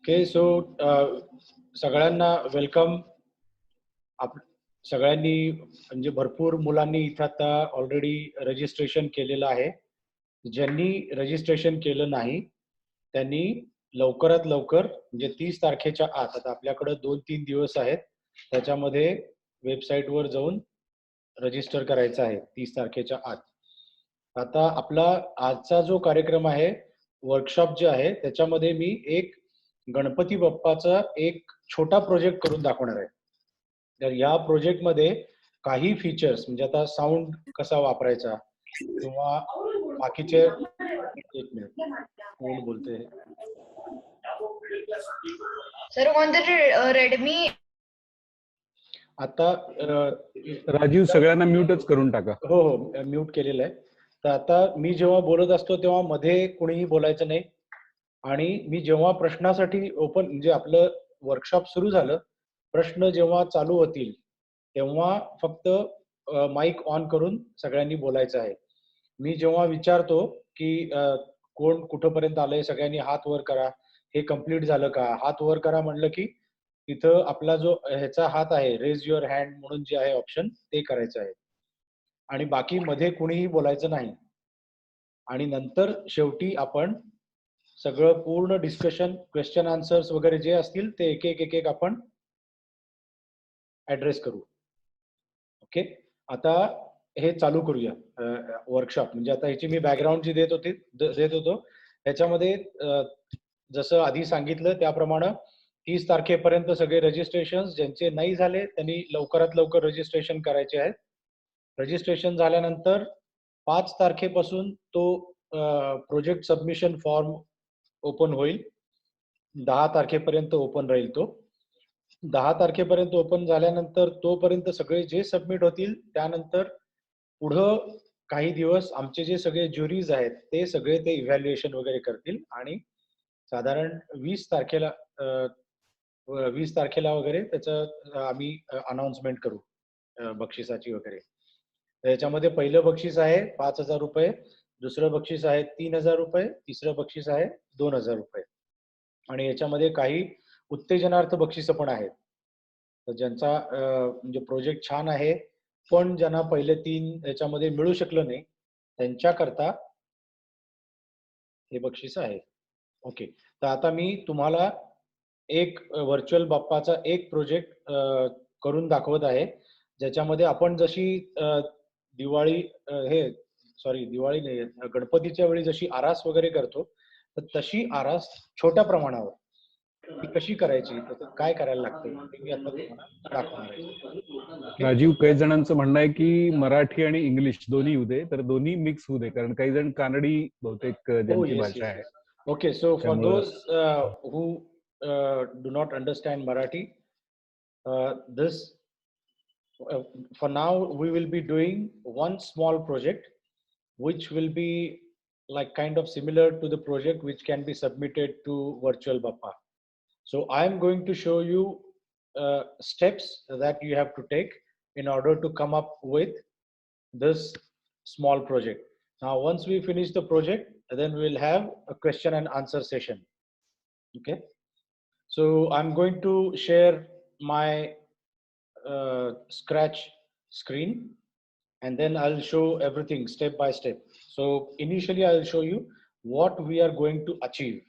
Okay so सगळ्यांना welcome. आप सगळ्यांनी म्हणजे भरपूर मुलांनी इथं आता ऑलरेडी रजिस्ट्रेशन केलेलं आहे. ज्यांनी रजिस्ट्रेशन केलं नाही त्यांनी लवकरात लवकर म्हणजे 30 तारखेच्या आत, आता आपल्याकडे 2-3 दिवस आहेत, त्याच्यामध्ये वेबसाईटवर जाऊन रजिस्टर करायचं आहे 30 तारखेच्या आत. आता आपला आजचा जो कार्यक्रम आहे, वर्कशॉप जे आहे, त्याच्यामध्ये मी एक गणपती बाप्पाचा एक छोटा प्रोजेक्ट करून दाखवणार आहे. तर या प्रोजेक्टमध्ये काही फीचर्स म्हणजे आता साऊंड कसा वापरायचा किंवा बाकीचे. एक मिनिट, कोण बोलते? सर कोणते रेडमी. आता राजीव सगळ्यांना म्यूटच करून टाका. हो हो, म्यूट केलेलं आहे. तर आता मी जेव्हा बोलत असतो तेव्हा मध्ये कोणीही बोलायचं नाही, आणि मी जेव्हा प्रश्नासाठी ओपन म्हणजे आपलं वर्कशॉप सुरू झालं, प्रश्न जेव्हा चालू होतील तेव्हा फक्त माईक ऑन करून सगळ्यांनी बोलायचं आहे. मी जेव्हा विचारतो की कोण कुठंपर्यंत आलंय, सगळ्यांनी हात वर करा, हे कम्प्लीट झालं का, हात वर करा म्हणलं की तिथं आपला जो ह्याचा हात आहे, रेज युअर हँड म्हणून जे आहे ऑप्शन, ते करायचं आहे. आणि बाकी मध्ये कुणीही बोलायचं नाही. आणि नंतर शेवटी आपण सगळं पूर्ण डिस्कशन, क्वेश्चन आन्सर्स वगैरे जे असतील ते एक एक एक एक आपण ऍड्रेस करू. ओके, आता हे चालू करूया वर्कशॉप. म्हणजे आता ह्याची मी बॅकग्राऊंड जी देत होतो त्याच्यामध्ये जसं आधी सांगितलं त्याप्रमाणे 30 तारखेपर्यंत सगळे रजिस्ट्रेशन ज्यांचे नाही झाले त्यांनी लवकरात लवकर रजिस्ट्रेशन करायचे आहेत. रजिस्ट्रेशन झाल्यानंतर 5 तारखेपासून तो प्रोजेक्ट सबमिशन फॉर्म ओपन होईल. 10 तारखेपर्यंत ओपन राहील तो. 10 तारखेपर्यंत ओपन झाल्यानंतर तोपर्यंत सगळे जे सबमिट होतील, त्यानंतर पुढं काही दिवस आमचे जे सगळे ज्युरीज आहेत ते सगळे ते इव्हॅल्युएशन वगैरे करतील, आणि साधारण 20 तारखेला वगैरे त्याचं आम्ही अनाउन्समेंट करू बक्षिसाची वगैरे. याच्यामध्ये पहिलं बक्षीस आहे 5,000 रुपये, दुसरं बक्षीस आहे 3,000 रुपये, तिसरं बक्षीस आहे 2,000 रुपये, आणि याच्यामध्ये काही उत्तेजनार्थ बक्षिसं पण आहेत. तर ज्यांचा म्हणजे प्रोजेक्ट छान आहे पण ज्यांना पहिले 3 याच्यामध्ये मिळू शकलं नाही त्यांच्याकरता हे बक्षीस आहे. ओके, तर आता मी तुम्हाला एक व्हर्च्युअल बाप्पाचा एक प्रोजेक्ट करून दाखवत आहे, ज्याच्यामध्ये आपण जशी दिवाळी दिवाळी नाही, गणपतीच्या वेळी जशी आरास वगैरे करतो, तर तशी आरास छोट्या प्रमाणावर ती कशी करायची, तर काय करायला लागतं ते मी आता तुम्हाला दाखवणार आहे. राजीव, काही जणांचं म्हणणं आहे की मराठी आणि इंग्लिश दोन्ही होऊ दे, तर दोन्ही मिक्स होऊ दे, कारण काही जण कानडी बहुतेक ज्यांची भाषा आहे. Okay, so for those who do not understand Marathi, for now we will be doing one small project which will be like kind of similar to the project which can be submitted to Virtual Bappa. So I am going to show you steps that you have to take in order to come up with this small project. Now once we finish the project, then we'll have a question and answer session. Okay, so I'm going to share my Scratch screen, and then I'll show everything step by step. So initially I'll show you what we are going to achieve.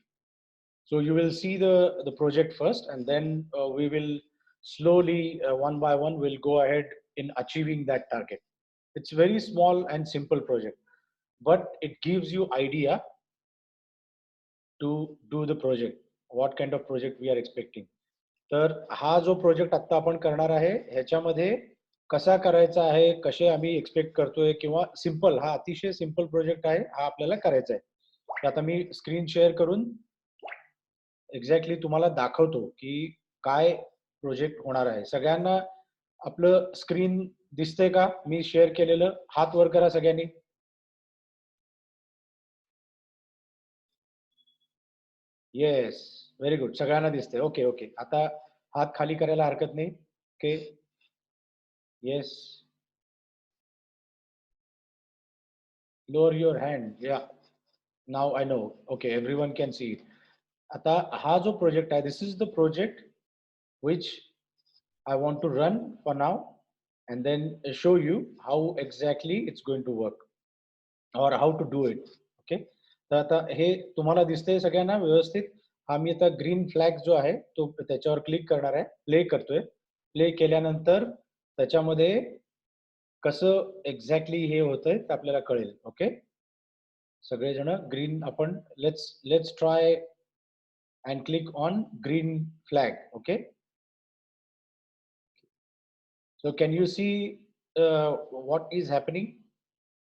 So you will see the project first, and then we will slowly one by one we'll go ahead in achieving that target. It's very small and simple project, but it gives you idea to do the project, what kind of project we are expecting. तर हा जो project आता आपण करणार आहे ह्याच्यामध्ये कसा करायचा आहे, कसे आम्ही एक्सपेक्ट करतोय, किंवा सिंपल, हा अतिशय सिंपल प्रोजेक्ट आहे, हा आपल्याला करायचा आहे. तर आता मी स्क्रीन शेअर करून एक्झॅक्टली तुम्हाला दाखवतो की काय प्रोजेक्ट होणार आहे. सगळ्यांना आपलं स्क्रीन दिसतंय का? मी शेअर केलेलं, हात वर करा सगळ्यांनी. येस, व्हेरी गुड, सगळ्यांना दिसतंय. ओके ओके, आता हात खाली करायला हरकत नाही. Okay, yes, lower your hand. Yeah, now I know. Okay, everyone can see it. आता हा जो प्रोजेक्ट आहे, this is the project which I want to run for now and then show you how exactly it's going to work or how to do it. Okay, तर आता हे तुम्हाला दिसतंय सगळ्यांना व्यवस्थित. हा मी आता ग्रीन फ्लॅग जो आहे तो त्याच्यावर क्लिक करणार आहे, प्ले करतोय. प्ले केल्यानंतर त्याच्यामध्ये कसं एक्झॅक्टली हे होतंय ते आपल्याला कळेल. ओके, सगळेजण ग्रीन आपण let's try and click on green flag. Okay, so can you see what is happening?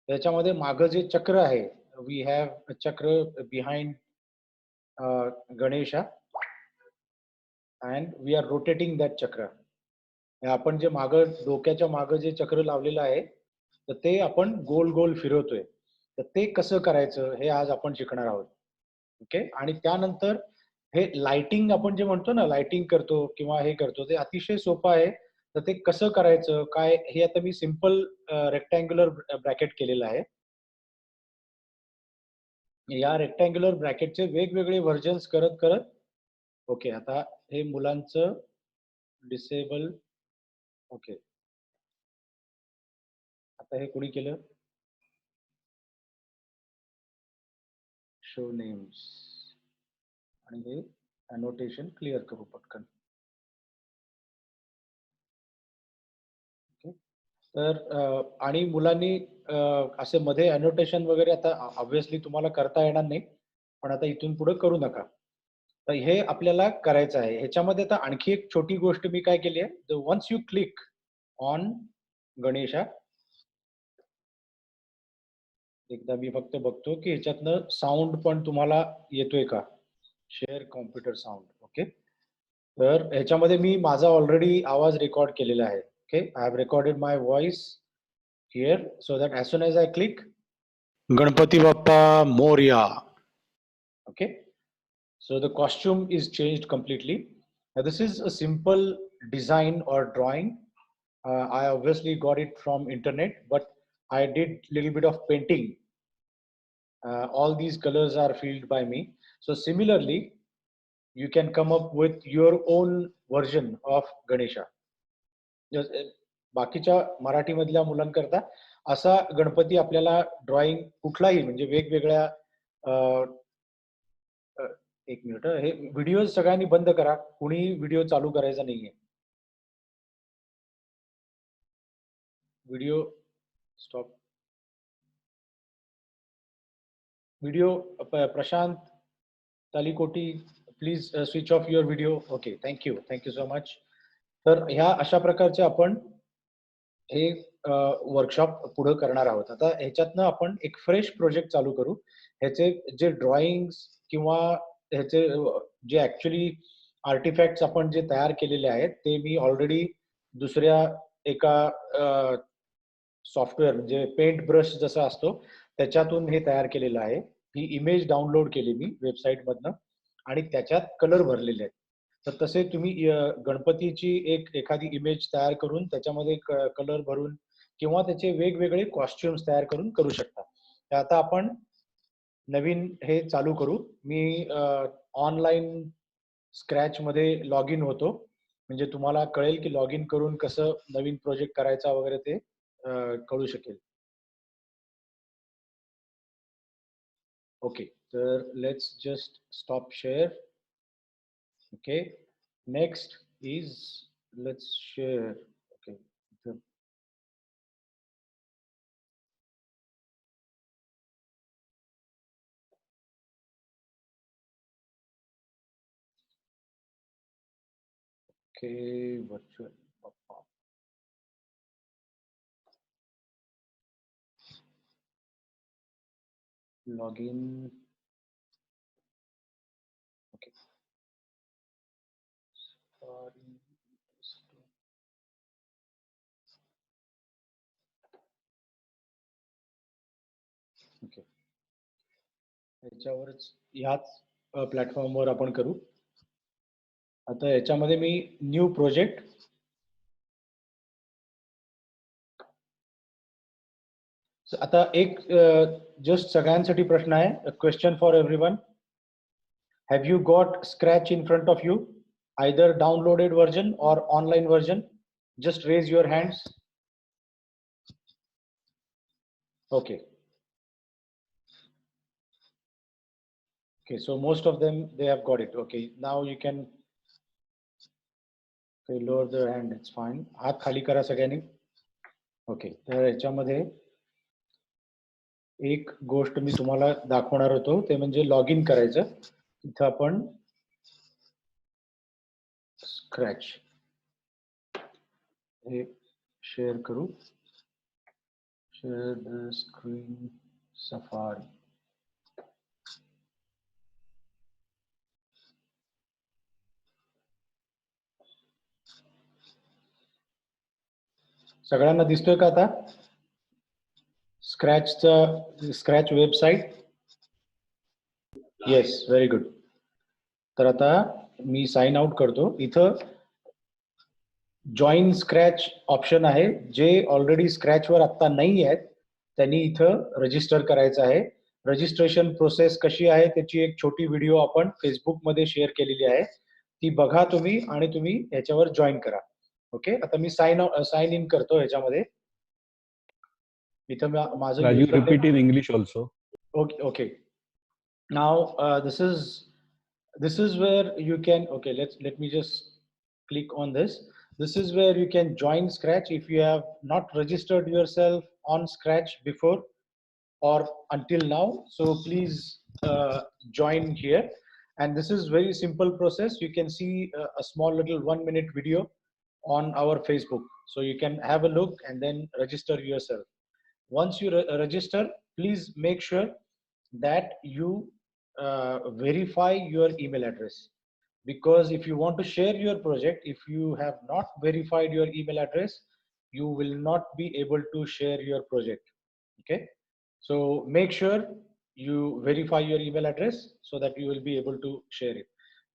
त्याच्यामध्ये मागं जे चक्र आहे, we have a चक्र behind Ganesha and we are rotating that चक्र. आपण जे मागं डोक्याच्या मागं जे चक्र लावलेलं आहे तर ते आपण गोल गोल फिरवतोय. तर ते कसं करायचं हे आज आपण शिकणार आहोत. ओके, आणि त्यानंतर हे लाइटिंग आपण जे म्हणतो ना, लाइटिंग करतो किंवा हे करतो, ते अतिशय सोपं आहे. तर ते कसं करायचं काय हे आता मी सिंपल रेक्टँग्युलर ब्रॅकेट केलेलं आहे. या रेक्टँग्युलर ब्रॅकेटचे वेगवेगळे व्हर्जन्स करत करत. ओके, आता हे मुलांचं डिसेबल. ओके, आता हे कुणी केलं? शो नेम्स आणि हे अनोटेशन क्लिअर करू पटकन. तर आणि मुलांनी असे मध्ये अनोटेशन वगैरे आता ऑब्व्हियसली तुम्हाला करता येणार नाही, पण आता इथून पुढे करू नका. तर हे आपल्याला करायचं आहे. ह्याच्यामध्ये आता आणखी एक छोटी गोष्ट मी काय केली आहे, ones you click on Ganesha, एकदा मी फक्त बघतो की ह्याच्यातनं साऊंड पण तुम्हाला येतोय का. Share computer sound. ओके, तर ह्याच्यामध्ये मी माझा ऑलरेडी आवाज रेकॉर्ड केलेला आहे. Okay, I have recorded my voice here so that as soon as I click Ganpati Bappa Morya. Okay, so the costume is changed completely. Now this is a simple design or drawing. I obviously got it from internet, but I did little bit of painting. All these colors are filled by me. So similarly, you can come up with your own version of Ganesha. बाकीच्या मराठी मधल्या मुलांकरता असा गणपती आपल्याला drawing कुठलाही म्हणजे वेगवेगळ्या. एक minute, हे video सगळ्यांनी बंद करा, कुणी व्हिडिओ चालू करायचा नाहीये. Video stop. Video Prashant Talikoti please switch off your video. Okay, thank you so much. तर ह्या अशा प्रकारचे आपण हे वर्कशॉप पुढे करणार आहोत. आता ह्याच्यातनं आपण एक फ्रेश प्रोजेक्ट चालू करू. ह्याचे जे ड्रॉइंग्स किंवा ह्याचे जे ऍक्च्युली आर्टिफॅक्ट्स आपण जे तयार केलेले आहेत ते मी ऑलरेडी दुसऱ्या एका सॉफ्टवेअर म्हणजे पेंट ब्रश जसा असतो त्याच्यातून हे तयार केलेलं आहे. ही इमेज डाउनलोड केली मी वेबसाईट मधनं आणि त्याच्यात कलर भरलेले आहेत. तर तसे तुम्ही गणपतीची एखादी इमेज तयार करून त्याच्यामध्ये कलर भरून किंवा त्याचे वेगवेगळे कॉस्ट्युम्स तयार करून करू शकता. तर आता आपण नवीन हे चालू करू. मी ऑनलाईन स्क्रॅच मध्ये लॉग इन होतो, म्हणजे तुम्हाला कळेल की लॉग इन करून कसं नवीन प्रोजेक्ट करायचा वगैरे ते कळू शकेल. ओके, तर let's just stop share. Okay, next is let's share. Okay, okay, virtual Bappa. Log in. Okay, okay, याच्यावरच ह्याच प्लॅटफॉर्मवर आपण करू. आता याच्यामध्ये मी न्यू प्रोजेक्ट. आता एक जस्ट सगळ्यांसाठी प्रश्न आहे, question for everyone. Have you got Scratch in front of you? Either downloaded version or online version? Just raise your hands. Okay. Okay, so most of them, they have got it. Okay, now you can lower the hand, it's fine. हात खाली करा सगळ्यांनी. Okay, तर याच्यामध्ये एक गोष्ट मी तुम्हाला दाखवणार होतो, ते म्हणजे लॉग इन करायचं. इथं आपण स्क्रॅच हे शेअर करू. Share the screen safari. सगळ्यांना दिसतोय का आता scratch website? Yes, very good. तर आता मी साइन आउट करतो. इथं जॉईन स्क्रॅच ऑप्शन आहे. जे ऑलरेडी स्क्रॅचवर आता नाही आहेत त्यांनी इथं रजिस्टर करायचं आहे. रजिस्ट्रेशन प्रोसेस कशी आहे त्याची एक छोटी व्हिडिओ आपण फेसबुकमध्ये शेअर केलेली आहे, ती बघा तुम्ही आणि तुम्ही याच्यावर जॉईन करा. ओके, आता मी साइन इन करतो ह्याच्यामध्ये. इथं माझं Raju, repeat in English also. Okay. Now this is where you can, okay, let me just click on this. This is where you can join Scratch if you have not registered yourself on Scratch before or until now. So please join here. And this is very simple process. You can see a small little 1-minute video on our Facebook. So you can have a look and then register yourself. Once you register, please make sure that you verify your email address, because if you want to share your project, if you have not verified your email address, you will not be able to share your project. Okay, so make sure you verify your email address so that you will be able to share it.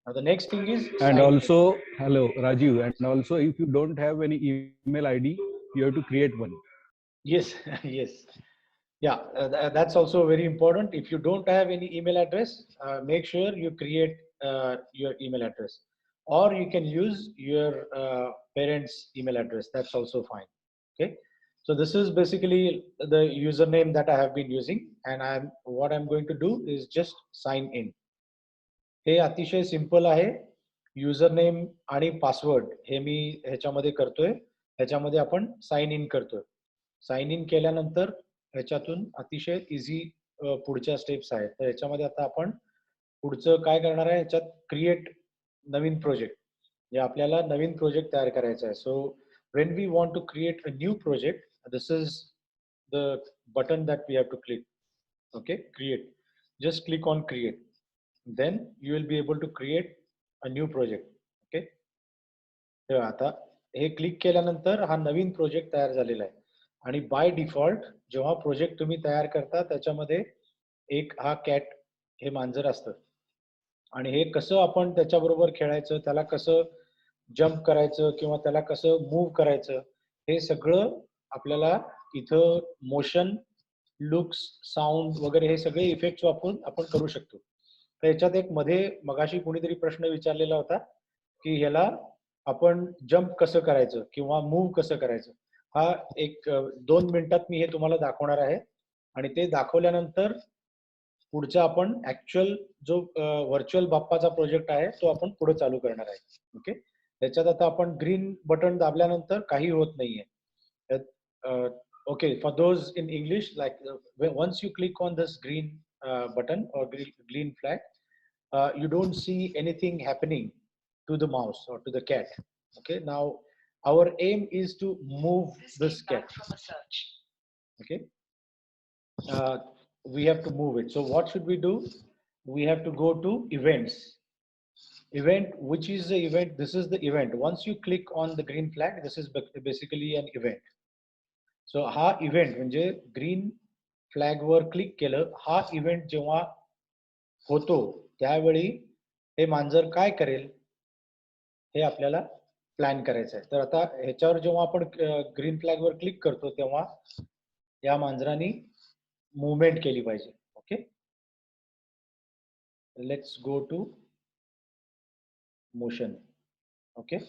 Now the next thing is And also, hello Rajiv, and also if you don't have any email ID, you have to create one. Yes. Yes. Yeah, that's also very important. If you don't have any email address, make sure you create your email address, or you can use your parents' email address. That's also fine. Okay, so this is basically the username that I have been using, and what I'm going to do is just sign in. हे अतिशय simple आहे. Username आणि password हे मी ह्याच्यामध्ये करतोय. ह्याच्यामध्ये आपण sign in करतोय. Sign in केल्यानंतर ह्याच्यातून अतिशय इझी पुढच्या स्टेप्स आहेत. तर ह्याच्यामध्ये आता आपण पुढचं काय करणार आहे, ह्याच्यात क्रिएट नवीन प्रोजेक्ट, जे आपल्याला नवीन प्रोजेक्ट तयार करायचा आहे. So when we want to create a new project, this is the button that we have to click. Okay, create. Just click on create. Then you will be able to create a new project. Okay, तर आता हे click केल्यानंतर हा नवीन project तयार झालेला आहे. आणि by default जेव्हा project तुम्ही तयार करता त्याच्यामध्ये एक हा कॅट हे मांजर असतं, आणि हे कसं आपण त्याच्याबरोबर खेळायचं, त्याला कसं जम्प करायचं किंवा त्याला कसं मूव्ह करायचं, हे सगळं आपल्याला इथं मोशन, लुक्स, साऊंड वगैरे हे सगळे इफेक्ट्स वापरून आपण करू शकतो. तर याच्यात एक मध्ये मगाशी कोणीतरी प्रश्न विचारलेला होता की ह्याला आपण जम्प कसं करायचं किंवा मूव्ह कसं करायचं. हा एक 2 मिनिटात मी हे तुम्हाला दाखवणार आहे, आणि ते दाखवल्यानंतर पुढचा आपण ऍक्च्युअल जो व्हर्च्युअल बाप्पाचा प्रोजेक्ट आहे तो आपण पुढे चालू करणार आहे. ओके, त्याच्यात आता आपण ग्रीन बटन दाबल्यानंतर काही होत नाहीये. Okay, for those in English, like ones you click on this green button or green flag, you don't see anything happening to the mouse or to the cat. Okay, now our aim is to move this cat. Okay, we have to move it. So what should we do? We have to go to events. Event, which is the event? This is the event. Once you click on the green flag, this is basically an event. So हा event म्हणजे green flag वर click केलं, हा event जेव्हा होतो त्यावेळी हे मांजर काय करेल हे आपल्याला प्लॅन करायचं आहे. तर आता ह्याच्यावर जेव्हा आपण ग्रीन फ्लॅग वर क्लिक करतो तेव्हा या मांजराने मूवमेंट केली पाहिजे. Okay, let's go to motion. Okay.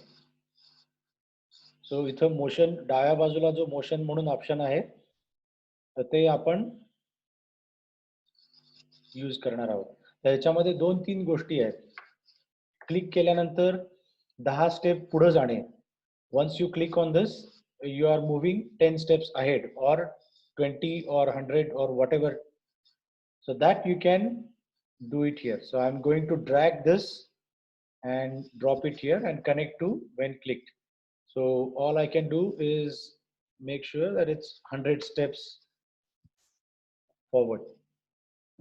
So इथं motion डाव्या बाजूला जो motion म्हणून ऑप्शन आहे तर ते आपण यूज करणार आहोत. त्याच्यामध्ये 2-3 गोष्टी आहेत. क्लिक केल्यानंतर 10 स्टेप पुढे जाणे. Once you click on this, you are moving 10 steps ahead or 20 or 100 or whatever. So that you can do it here. So I'm going to drag this and drop it here and connect to when clicked. So all I can do is make sure that it's 100 steps forward.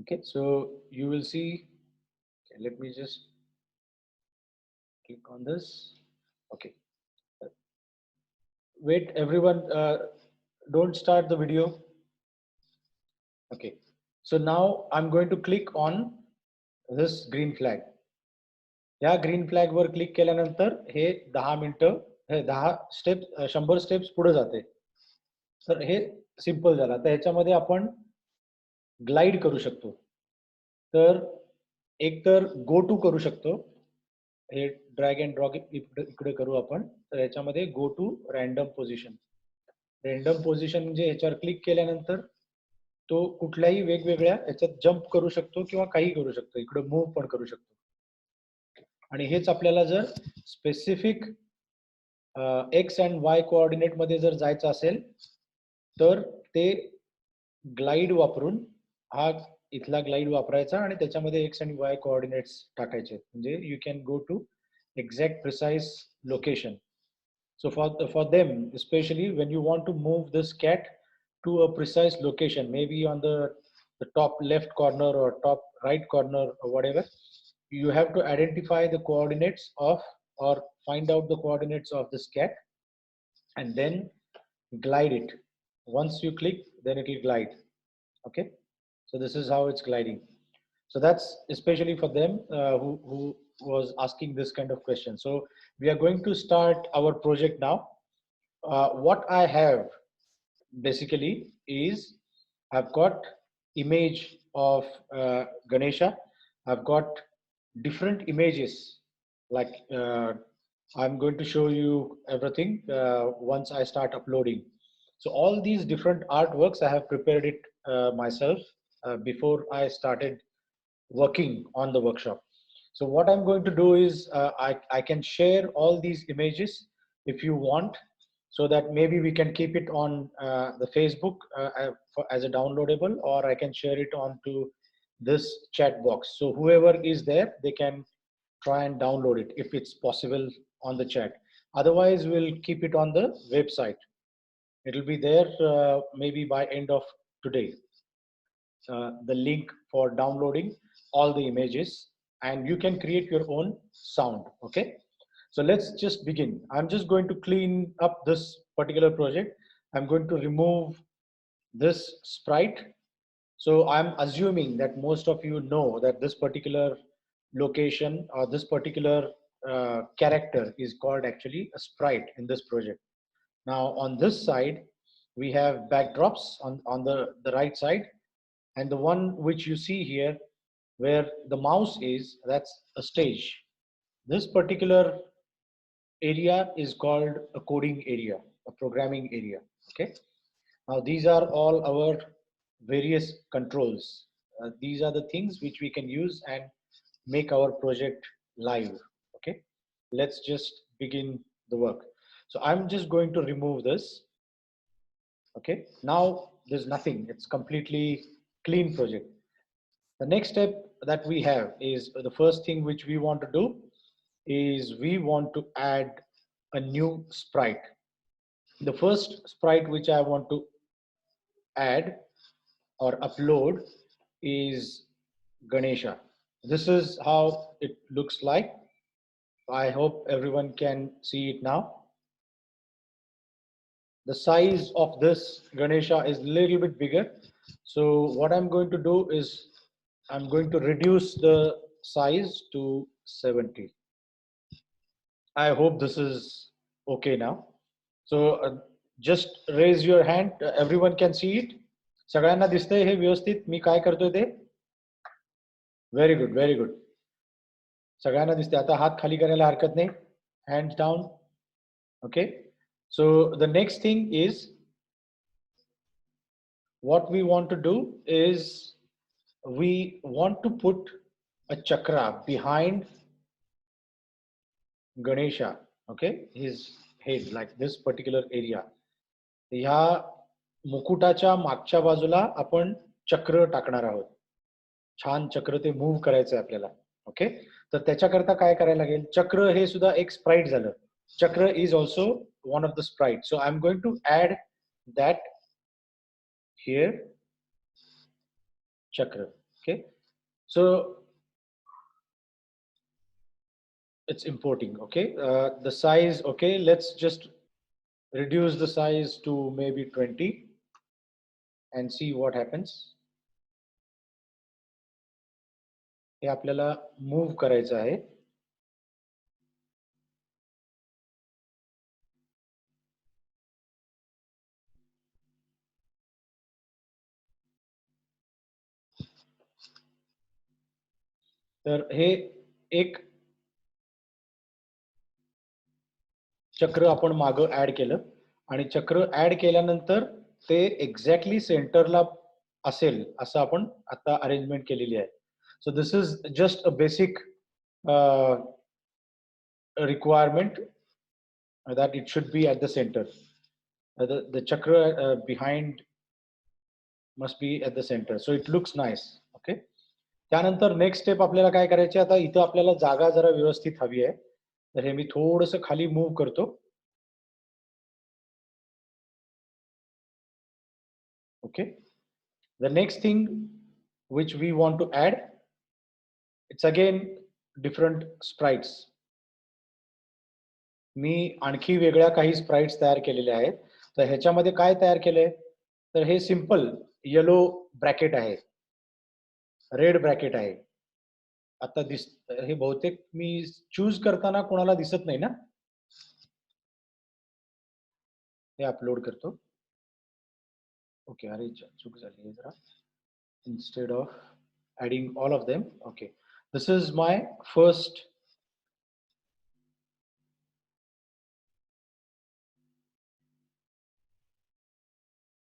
Okay, so you will see, okay, let me just click on this. Okay, wait everyone, don't start the video. Okay, so now I'm going to click on this green flag. या green flag वर click केल्यानंतर हे 10 मिनिटं, हे 10 step 100 steps पुढे जाते. तर हे simple झालं. तर ह्याच्यामध्ये आपण ग्लाइड करू शकतो. तर एक तर गो टू करू शकतो. हे ड्रॅग अँड ड्रॉप इकडे करू आपण. तर ह्याच्यामध्ये go to random position. Random position म्हणजे ह्याच्यावर क्लिक केल्यानंतर तो कुठल्याही वेगवेगळ्या ह्याच्यात जम्प करू शकतो किंवा काही करू शकतो. इकडे मूव्ह पण करू शकतो. आणि हेच आपल्याला जर specific x and Y coordinate मध्ये जर जायचं असेल तर ते ग्लाइड वापरून हा इथला ग्लाइड वापरायचा आणि त्याच्यामध्ये एक्स आणि वाय कोऑर्डिनेट्स टाकायचे. म्हणजे you can go to exact precise location. So for them, especially when you want to move this cat to a precise location, maybe on the top left corner or top right corner or whatever, you have to identify the coordinates of or find out the coordinates of this cat and then glide it. Once you click, then it will glide. Okay, so this is how it's gliding. So that's especially for them who was asking this kind of question. So we are going to start our project now. What I have basically is I've got image of Ganesha. I've got different images like I'm going to show you everything once I start uploading. So all these different artworks I have prepared it myself before I started working on the workshop. So what I'm going to do is I can share all these images if you want, so that maybe we can keep it on the Facebook as a downloadable, or I can share it onto this chat box. So whoever is there, they can try and download it if it's possible on the chat. Otherwise, we'll keep it on the website. It will be there maybe by end of today. The link for downloading all the images, and you can create your own sound. Okay, so let's just begin. I'm just going to clean up this particular project. I'm going to remove this sprite. So I'm assuming that most of you know that this particular location or this particular character is called actually a sprite in this project. Now on this side we have backdrops on the right side, and the one which you see here where the mouse is, that's a stage. This particular area is called a coding area, a programming area. Okay, now these are all our various controls. These are the things which we can use and make our project live. Okay, let's just begin the work. So I'm just going to remove this. Okay, now there's nothing, it's completely clean project. The next step that we have is the first thing which we want to do is we want to add a new sprite. The first sprite which I want to add or upload is Ganesha. This is how it looks like. I hope everyone can see it now. The size of this Ganesha is a little bit bigger. So what I'm going to do is I'm going to reduce the size to 70. I hope this is okay now. So just raise your hand. Everyone can see it. सगळ्यांना दिसतंय हे व्यवस्थित मी काय करतोय ते? Very good, very good. सगळ्यांना दिसते. आता हात खाली करायला हरकत नाही. Hands down. Okay. So the next thing is, what we want to do is we want to put a chakra behind Ganesha. Okay, his head, like this particular area. ह्या मुकुटाच्या मागच्या बाजूला आपण चक्र टाकणार आहोत. छान चक्र ते मूव्ह करायचं आहे आपल्याला. ओके, तर त्याच्याकरता काय करायला लागेल? चक्र हे सुद्धा एक स्प्राइट झालं. Chakra is also one of the sprite. So I am going to add that here. Chakra. Okay, so it's importing. Okay, the size. Okay, let's just reduce the size to maybe 20 and see what happens. हे आपल्याला move करायचं आहे. तर हे एक चक्र आपण मागं add केलं आणि चक्र ऍड केल्यानंतर ते एक्झॅक्टली सेंटरला असेल असं आपण आता अरेंजमेंट केलेली आहे. सो this is just a basic requirement that it should be at the center. The chakra behind must be at the center, so it looks nice. Okay, त्यानंतर नेक्स्ट स्टेप आपल्याला काय करायचे? आता इथं आपल्याला जागा जरा व्यवस्थित हवी आहे, तर हे मी थोडंसं खाली मूव्ह करतो. Okay, the next thing which we want to add, it's again different sprites. मी आणखी वेगळ्या काही स्प्राइट्स तयार केलेल्या आहेत. तर ह्याच्यामध्ये काय तयार केलंय? तर हे सिंपल येलो ब्रॅकेट आहे, रेड ब्रॅकेट आहे. आता हे बहुतेक मी चूज करताना कोणाला दिसत नाही ना. हे अपलोड करतो. ओके, अरे चूक झाली जरा. Instead of adding all of them. Okay, this is my first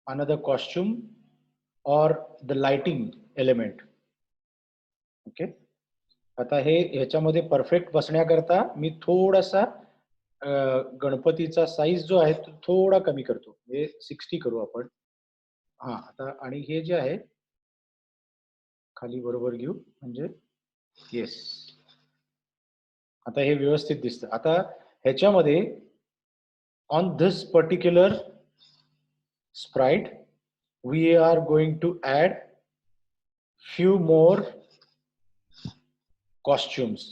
another costume or the lighting element. Okay, आता हे ह्याच्यामध्ये परफेक्ट बसण्याकरता मी थोडासा गणपतीचा साईज जो आहे तो थोडा कमी करतो. हे 60 करू आपण. हा, आता आणि हे जे आहे खाली बरोबर घेऊ म्हणजे येस, आता हे व्यवस्थित दिसतं. आता ह्याच्यामध्ये on this particular sprite we are going to add few more costumes.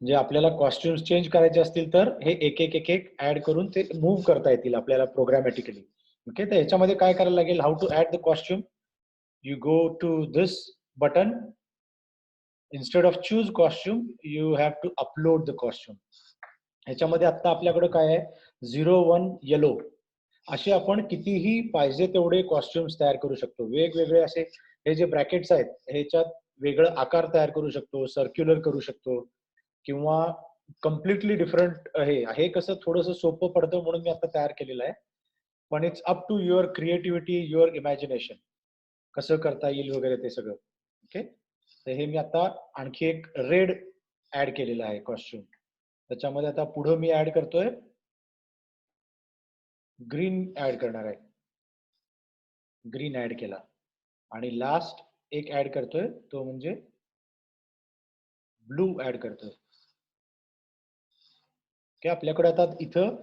जे आपल्याला कॉस्ट्युम्स चेंज करायचे असतील तर हे एक एक एक एक ऍड करून ते मूव्ह करता येतील आपल्याला प्रोग्रामॅटिकली. ओके, तर ह्याच्यामध्ये काय करायला लागेल? How to add the costume. You go to this button. Instead of choose costume you have to upload the costume. ह्याच्यामध्ये आता आपल्याकडे काय आहे? 01 येलो असे आपण कितीही पाहिजे तेवढे कॉस्ट्युम्स तयार करू शकतो. वेगवेगळे असे हे जे ब्रॅकेट्स आहेत ह्याच्यात वेगळं आकार तयार करू शकतो, सर्क्युलर करू शकतो किंवा कम्प्लिटली डिफरंट. हे कसं थोडंसं सोपं पडतं म्हणून मी आता तयार केलेलं आहे. पण it's up to your creativity, your imagination, कसं करता येईल वगैरे ते सगळं. ओके, तर हे मी आता आणखी एक रेड ऍड केलेलं आहे कॉस्ट्युम. त्याच्यामध्ये आता पुढं मी ऍड करतोय ग्रीन ऍड करणार आहे. ग्रीन ऍड केला आणि लास्ट एक ऍड करतोय तो म्हणजे ब्लू ऍड करतोय. ओके, आपल्याकडे आता इथं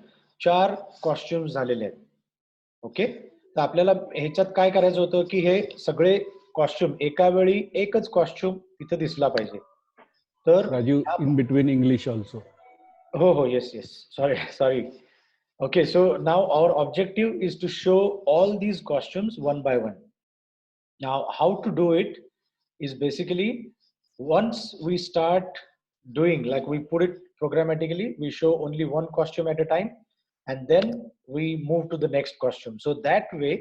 4 कॉस्ट्युम्स झालेले आहेत. ओके, तर आपल्याला ह्याच्यात काय करायचं होतं की हे सगळे कॉस्ट्युम एका वेळी एकच कॉस्ट्युम इथं दिसला पाहिजे. तर Raju, in between English also. हो, yes, sorry. Okay, so now our objective is to show all these costumes one by one. Now, how to do it is basically once we start doing, like we put it programmatically, we show only one costume at a time and then we move to the next costume. So that way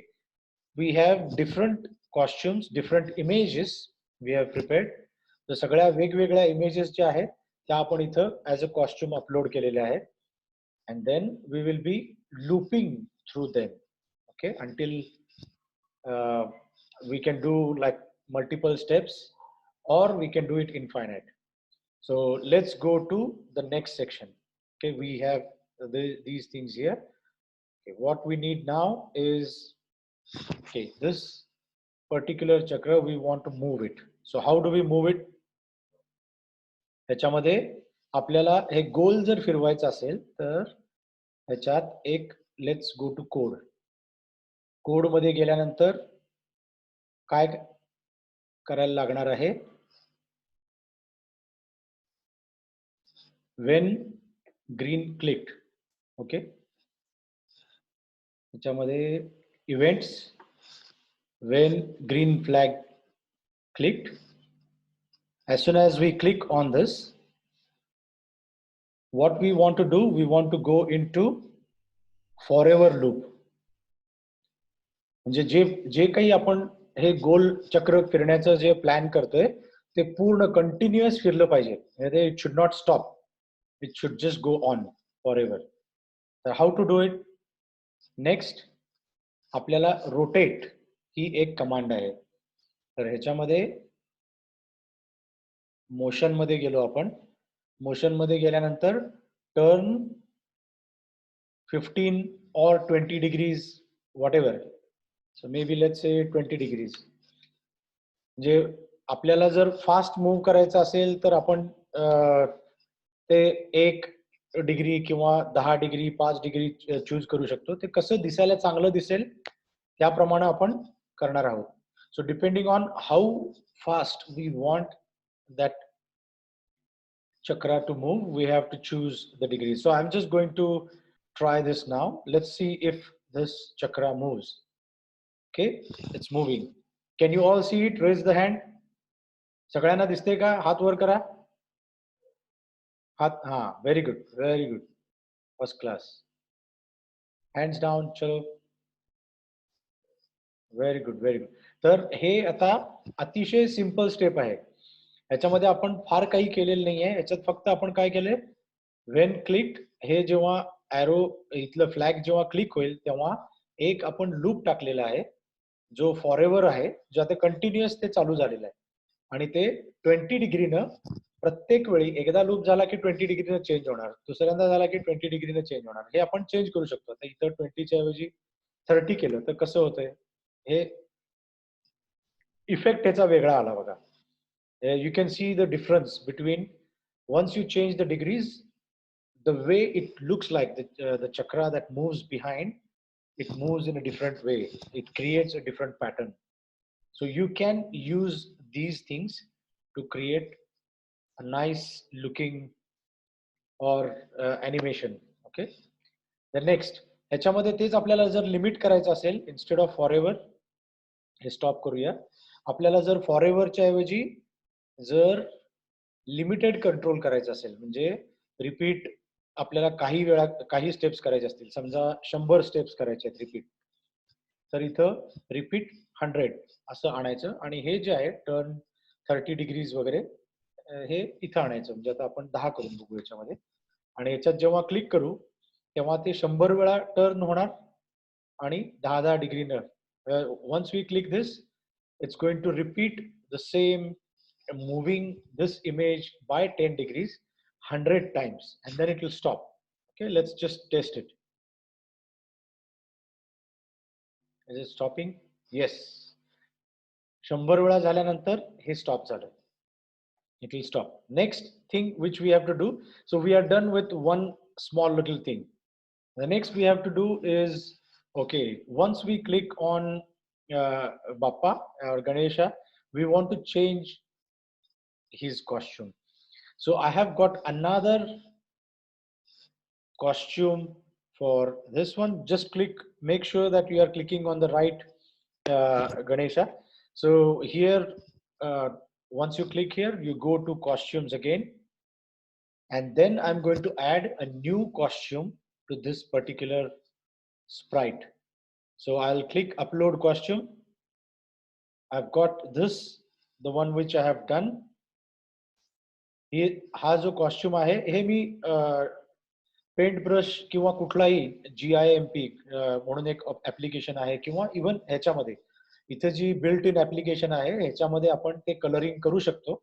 we have different costumes, different images we have prepared. तर सगळ्या वेगवेगळ्या images ज्या आहेत त्या आपण इथं as a costume upload केलेल्या आहेत. And then we will be looping through them, okay, until we can do like multiple steps, or we can do it infinite. So let's go to the next section. Okay, we have these things here. Okay, what we need now is, okay, this particular chakra we want to move it. So how do we move it? त्याच्यामध्ये आपल्याला हे गोल जर फिरवायचं असेल तर ह्याच्यात एक let's go to code. Code मध्ये गेल्यानंतर काय करायला लागणार आहे? when green clicked, ओके, त्याच्यामध्ये events when green flag clicked, as soon as we click on this, what we want to do, we want to go into forever loop. म्हणजे जे जे काही आपण हे गोल चक्र फिरण्याचं जे प्लॅन करतोय ते पूर्ण कंटिन्युअस फिरलं पाहिजे. It should not stop, it should just go on forever. तर how to do it? Next आपल्याला रोटेट ही एक कमांड आहे. तर ह्याच्यामध्ये मोशन मध्ये गेलो आपण. मोशन मध्ये गेल्यानंतर turn 15 or 20 degrees, whatever. So maybe let's say 20 degrees. म्हणजे आपल्याला जर फास्ट मूव्ह करायचं असेल तर आपण ते 1 डिग्री किंवा 10 डिग्री 5 डिग्री चूज करू शकतो. ते कसं दिसायला चांगलं दिसेल त्याप्रमाणे आपण करणार आहोत. So depending on how fast we want that chakra to move, we have to choose the degree. So I'm just going to try this now. Let's see if this chakra moves. Okay, it's moving. Can you all see it? Raise the hand. सगळ्यांना दिसते का? हात वर करा. हात, हा, very good, very good, first class. Hands down, चलो. Very good, very good. तर हे आता अतिशय सिंपल स्टेप आहे. याच्यामध्ये आपण फार काही केलेलं नाहीये. याच्यात फक्त आपण काय केलंय, वेन क्लिक, हे जेव्हा एरो इथलं फ्लॅग जेव्हा क्लिक होईल तेव्हा एक आपण लूप टाकलेला आहे जो फॉरएव्हर आहे, जो आता कंटिन्युअस ते चालू झालेला आहे. आणि ते 20 डिग्रीनं प्रत्येक वेळी, एकदा लूप झाला की 20 डिग्रीनं चेंज होणार, दुसऱ्यांदा झाला की 20 डिग्रीनं चेंज होणार. हे आपण चेंज करू शकतो. आता इथं 20 च्या ऐवजी 30 केलं तर कसं होतंय? हे इफेक्ट त्याचा वेगळा आला बघा. You can see the difference between once you change the degrees, the way it looks like the chakra that moves behind, it moves in a different way. It creates a different pattern. So you can use these things to create a nice looking or animation. Okay. The next, ह्याच्यामध्ये तेच आपल्याला जर limit करायचं असेल, instead of forever, हे stop करूया. आपल्याला जर फॉरएव्हरच्या ऐवजी जर लिमिटेड कंट्रोल करायचं असेल, म्हणजे रिपीट आपल्याला काही वेळा काही स्टेप्स करायचे असतील, समजा 100 स्टेप्स करायचे आहेत रिपीट, तर इथं रिपीट 100 असं आणायचं. आणि हे जे आहे टर्न 30 डिग्रीज वगैरे हे इथं आणायचं. म्हणजे आता आपण 10 करून बघू याच्यामध्ये. आणि याच्यात जेव्हा क्लिक करू तेव्हा ते 100 वेळा टर्न होणार आणि 10-10 डिग्रीनं. Once we click this, it's going to repeat the same, moving this image by 10 degrees 100 times, and then it will stop. Okay, let's just test it. Is it stopping? Yes. 100 वेळा झाल्यानंतर हे stop झालं. It will stop. Next thing which we have to do, so we are done with one small little thing. The next we have to do is, okay, once we click on Bappa or Ganesha, we want to change his costume. So I have got another costume for this one. Just click, make sure that you are clicking on the right Ganesha. So here, once you click here, you go to costumes again, and then I'm going to add a new costume to this particular sprite. So I'll click upload costume. I've got this, the one which I have done. हा जो costume आहे हे मी paint brush किंवा कुठलाही GIMP म्हणून एक application आहे किंवा even ह्याच्यामध्ये इथे जी बिल्ट इन ऍप्लिकेशन आहे ह्याच्यामध्ये आपण ते कलरिंग करू शकतो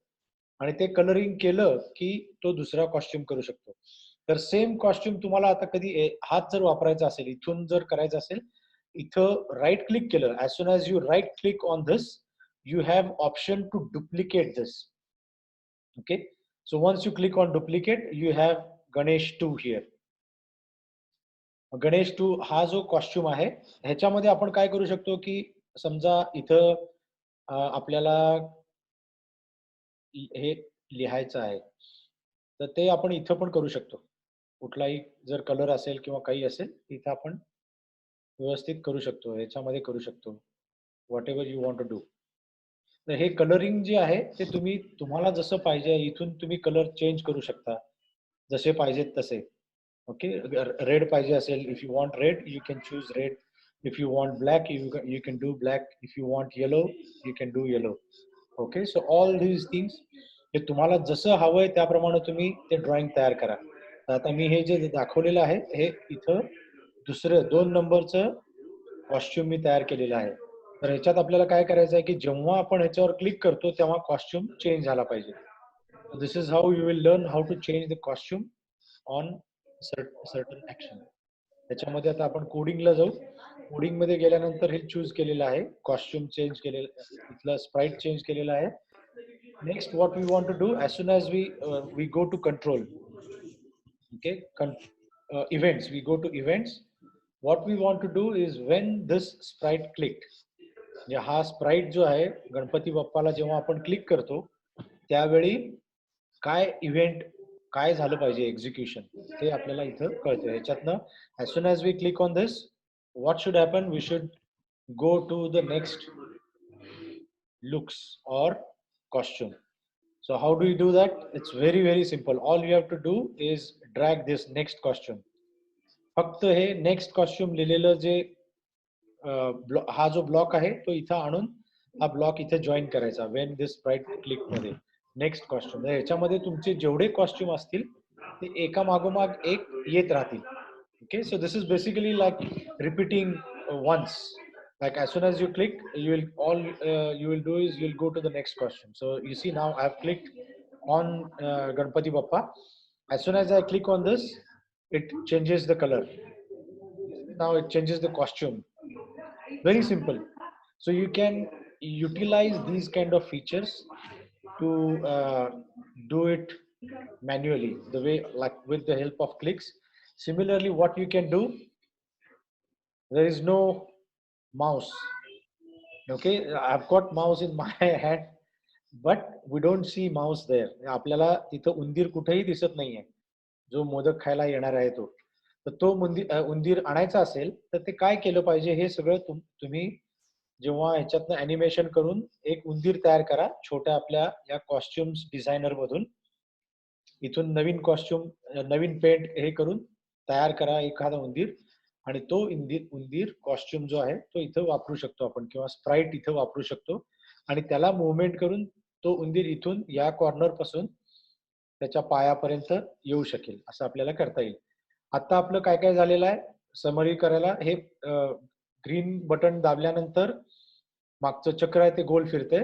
आणि ते कलरिंग केलं की तो दुसरा कॉस्ट्युम करू शकतो. तर सेम कॉस्ट्युम तुम्हाला आता कधी हात जर वापरायचा असेल, इथून जर करायचं असेल, इथं राईट क्लिक केलं, as soon as you right click on this, you have option to duplicate this. Okay, so once you click on duplicate, you have Ganesh 2 here. Ganesh 2 हा जो कॉस्ट्युम आहे ह्याच्यामध्ये आपण काय करू शकतो की समजा इथं आपल्याला हे लिहायचं आहे तर ते आपण इथं पण करू शकतो. कुठलाही जर कलर असेल किंवा काही असेल इथं आपण व्यवस्थित करू शकतो, ह्याच्यामध्ये करू शकतो, whatever you want to do. तर हे कलरिंग जे आहे ते तुम्हाला जसं पाहिजे इथून तुम्ही कलर चेंज करू शकता जसे पाहिजेत तसे. ओके, रेड पाहिजे असेल, if you want red you can choose red, if you want black you can do black, if you want yellow you can do yellow. Okay, so all these things हे तुम्हाला जसं हवंय त्याप्रमाणे तुम्ही ते drawing तयार करा. तर आता मी हे जे दाखवलेलं आहे हे इथं दुसरं 2 नंबरचं कॉस्ट्युम मी तयार केलेलं आहे. तर ह्याच्यात आपल्याला काय करायचं आहे की जेव्हा आपण ह्याच्यावर क्लिक करतो तेव्हा कॉस्ट्युम चेंज झाला पाहिजे. This is how you will learn how to change the costume on certain action. त्याच्यामध्ये आता आपण कोडिंगला जाऊ. कोडिंग मध्ये गेल्यानंतर हे चूज केलेलं आहे, कॉस्ट्युम चेंज केलेलं, इथलं स्प्राइट चेंज केलेलं आहे. Next what we want to do, as soon as we go to control, okay, events, we go to events. What we want to do is when this sprite clicked, म्हणजे हा Sprite जो आहे गणपती बाप्पाला जेव्हा आपण click करतो त्यावेळी काय इव्हेंट काय झालं पाहिजे एक्झिक्युशन ते आपल्याला इथं कळतं. ह्याच्यातनं as soon as we click on this, what should happen, we should go to the next looks or costume. So how do you do that? It's very very simple. All you have to do is drag this next costume. फक्त हे next costume लिहिलेलं जे हा जो block आहे तो इथं आणून हा block इथे जॉईन करायचा वेन दिस स्प्राइट क्लिक मध्ये नेक्स्ट कॉस्ट्युम. याच्यामध्ये तुमचे जेवढे कॉस्ट्युम असतील ते एका मागोमाग एक येत राहतील. Okay, so this is basically like repeating once. Like as soon as you click, you will do is you will go to the next costume. So you see now I have clicked on Ganpati Bappa. As soon as I click on this, it changes the color. Now it changes the costume. Very simple. So you can utilize these kind of features to do it manually, the way like with the help of clicks. Similarly, what you can do, there is no mouse. Okay, I've got mouse in my hand, but we don't see mouse there. आपल्याला तिथं उंदीर कुठेही दिसत नाहीये जो मोदक खायला येणार आहे तो. तर तो उंदीर आणायचा असेल तर ते काय केलं पाहिजे हे सगळं तुम्ही जेव्हा ह्याच्यातनं ॲनिमेशन करून एक उंदीर तयार करा छोट्या आपल्या या कॉस्ट्युम्स डिझायनर मधून. इथून नवीन कॉस्ट्युम नवीन पेंट हे करून तयार करा एखादा उंदीर आणि तो उंदीर कॉस्ट्युम जो आहे तो इथं वापरू शकतो आपण किंवा स्प्राइट इथं वापरू शकतो आणि त्याला मुवमेंट करून तो उंदीर इथून या कॉर्नर पासून त्याच्या पायापर्यंत येऊ शकेल असं आपल्याला करता येईल. आता आपलं काय काय झालेलं आहे समरी करायला, हे ग्रीन बटन दाबल्यानंतर मागचं चक्र आहे ते गोल फिरते.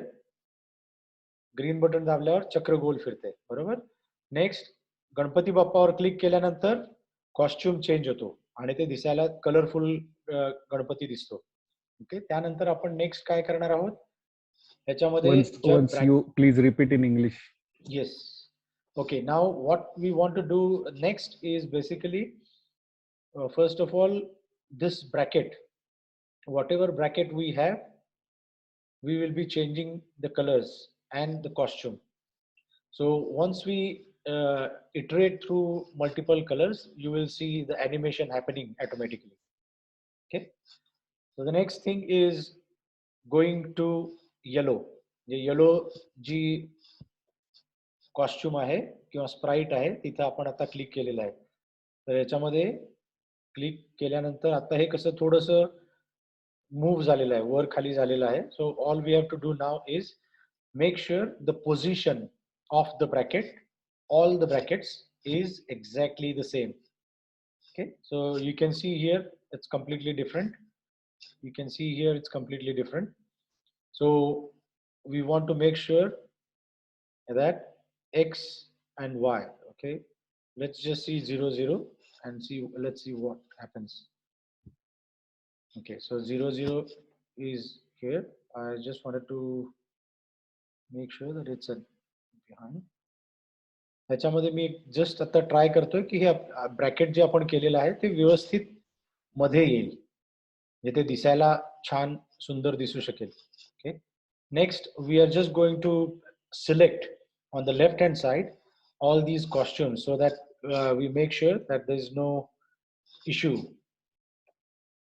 ग्रीन बटन दाबल्यावर चक्र गोल फिरते, बरोबर. नेक्स्ट गणपती बाप्पावर क्लिक केल्यानंतर कॉस्ट्युम चेंज होतो आणि ते दिसायला कलरफुल गणपती दिसतो. ओके, त्यानंतर आपण नेक्स्ट काय करणार आहोत Once you please repeat in English. Yes. Okay, now what we want to do next is basically first of all this bracket, whatever bracket we have, we will be changing the colors and the costume. So once we iterate through multiple colors, you will see the animation happening automatically. Okay, so the next thing is going to yellow. The yellow जी costume आहे किंवा Sprite आहे तिथं आपण आता click केलेलं आहे. तर याच्यामध्ये क्लिक केल्यानंतर आता हे कसं थोडंसं मूव्ह झालेलं आहे, वर खाली झालेलं आहे. So all we have to do now is make sure the position of the bracket all the brackets is exactly the same. Okay, so you can see here it's completely different. You can see here it's completely different. So we want to make sure that x and y. Okay, let's just see 0 0 and see, let's see what happens. Okay, so 0 0 is here. I just wanted to make sure that it's a behind. त्याच्यामध्ये मी just आता try करतोय की हे bracket जे आपण केलेलं आहे ते व्यवस्थित मध्ये येईल, जे ते दिसायला छान सुंदर दिसू शकेल. Okay, next we are just going to select on the left hand side all these costumes so that we make sure that there is no issue.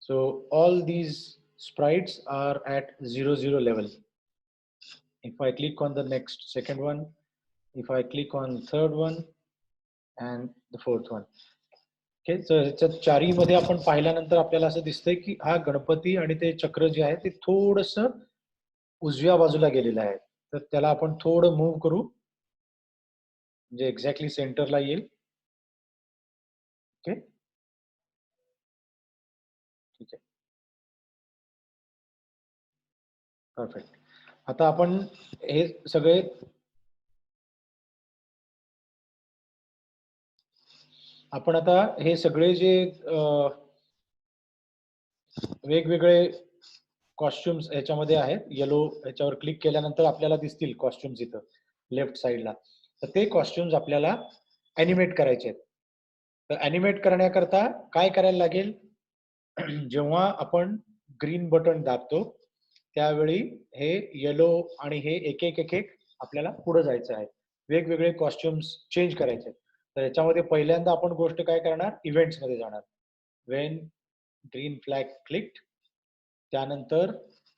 So all these sprites are at 0 0 level. If I click on the next second one, if I click on third one and the fourth one. Okay, तर ह्याच्यात चारी मध्ये आपण पाहिल्यानंतर आपल्याला असं दिसतंय की हा गणपती आणि ते चक्र जे आहे ते थोडस उजव्या बाजूला गेलेलं आहे. तर त्याला आपण थोडं मूव्ह करू, म्हणजे एक्झॅक्टली सेंटरला येईल. ओके, ठीक आहे, परफेक्ट. आता आपण हे सगळे जे वेगवेगळे कॉस्ट्युम्स ह्याच्यामध्ये आहेत, येलो ह्याच्यावर क्लिक केल्यानंतर आपल्याला दिसतील कॉस्ट्युम्स इथं लेफ्ट साइडला. तर ते कॉस्ट्युम्स आपल्याला ॲनिमेट करायचे आहेत. तर ॲनिमेट करण्याकरता काय करायला लागेल, जेव्हा आपण ग्रीन बटन दाबतो त्यावेळी हे येलो आणि हे एक एक एक एक आपल्याला पुढे जायचं आहे, वेगवेगळे कॉस्ट्युम्स चेंज करायचे आहेत. तर याच्यामध्ये पहिल्यांदा आपण गोष्ट काय करणार, इव्हेंट्स मध्ये जाणार. वेन ग्रीन फ्लॅग क्लिक्ड, त्यानंतर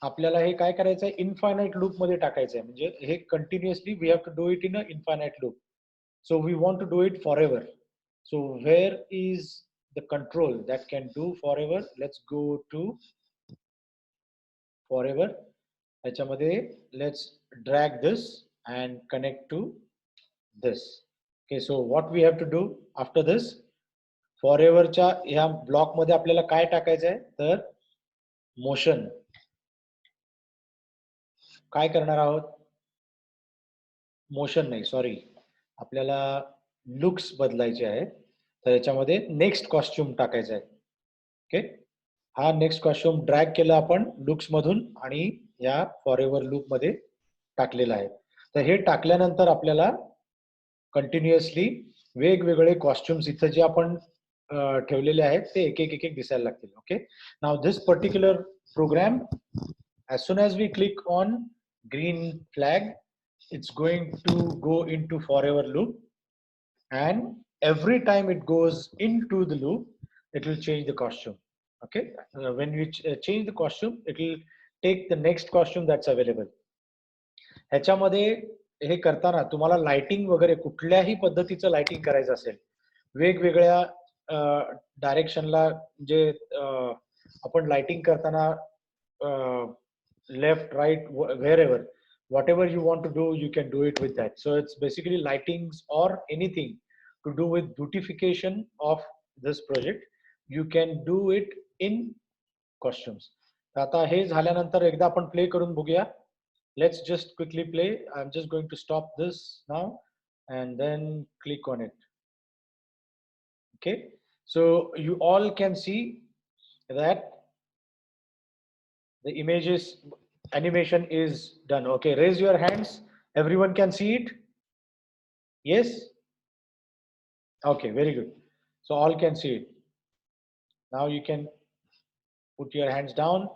आपल्याला हे काय करायचं आहे, इनफायनाइट लूप मध्ये टाकायचं आहे. म्हणजे हे continuously we have to do it in a infinite loop. So we want to do it forever. So where is the control that can do forever? Let's go to forever. ह्याच्यामध्ये let's drag this and connect to this. Okay, so what we have to do after this, forever च्या ह्या block मध्ये आपल्याला काय टाकायचं आहे, तर motion. काय करणार आहोत, मोशन नाही, सॉरी, आपल्याला लुक्स बदलायचे आहेत. तर याच्यामध्ये नेक्स्ट कॉस्ट्युम टाकायचा आहे. ओके, हा नेक्स्ट कॉस्ट्युम ड्रॅग केला आपण लुक्स मधून आणि या फॉरएव्हर लूप मध्ये टाकलेला आहे. तर हे टाकल्यानंतर आपल्याला कंटिन्युअसली वेगवेगळे कॉस्ट्युम्स इथं जे आपण ठेवलेले आहेत ते एक एक एक दिसायला लागतील. Okay, now this particular program, as soon as we click on green flag, it's going to go into forever loop, and every time it goes into the loop it will change the costume. Okay, when you change the costume it will take the next costume that's available. ह्याच्यामध्ये हे करताना तुम्हाला lighting वगैरे कुठल्याही पद्धतीचं lighting करायचं असेल, वेगवेगळ्या डायरेक्शनला जे आपण लाइटिंग करताना left right wherever, whatever you want to do you can do it with that. So it's basically lightings or anything to do with beautification of this project, you can do it in costumes. आता हे झाल्यानंतर एकदा आपण play करून बघूया. Let's just quickly play. I'm just going to stop this now and then click on it. Okay, so you all can see that the images animation is done. Okay, raise your hands, everyone can see it. Yes, okay, very good. So all can see it. Now you can put your hands down.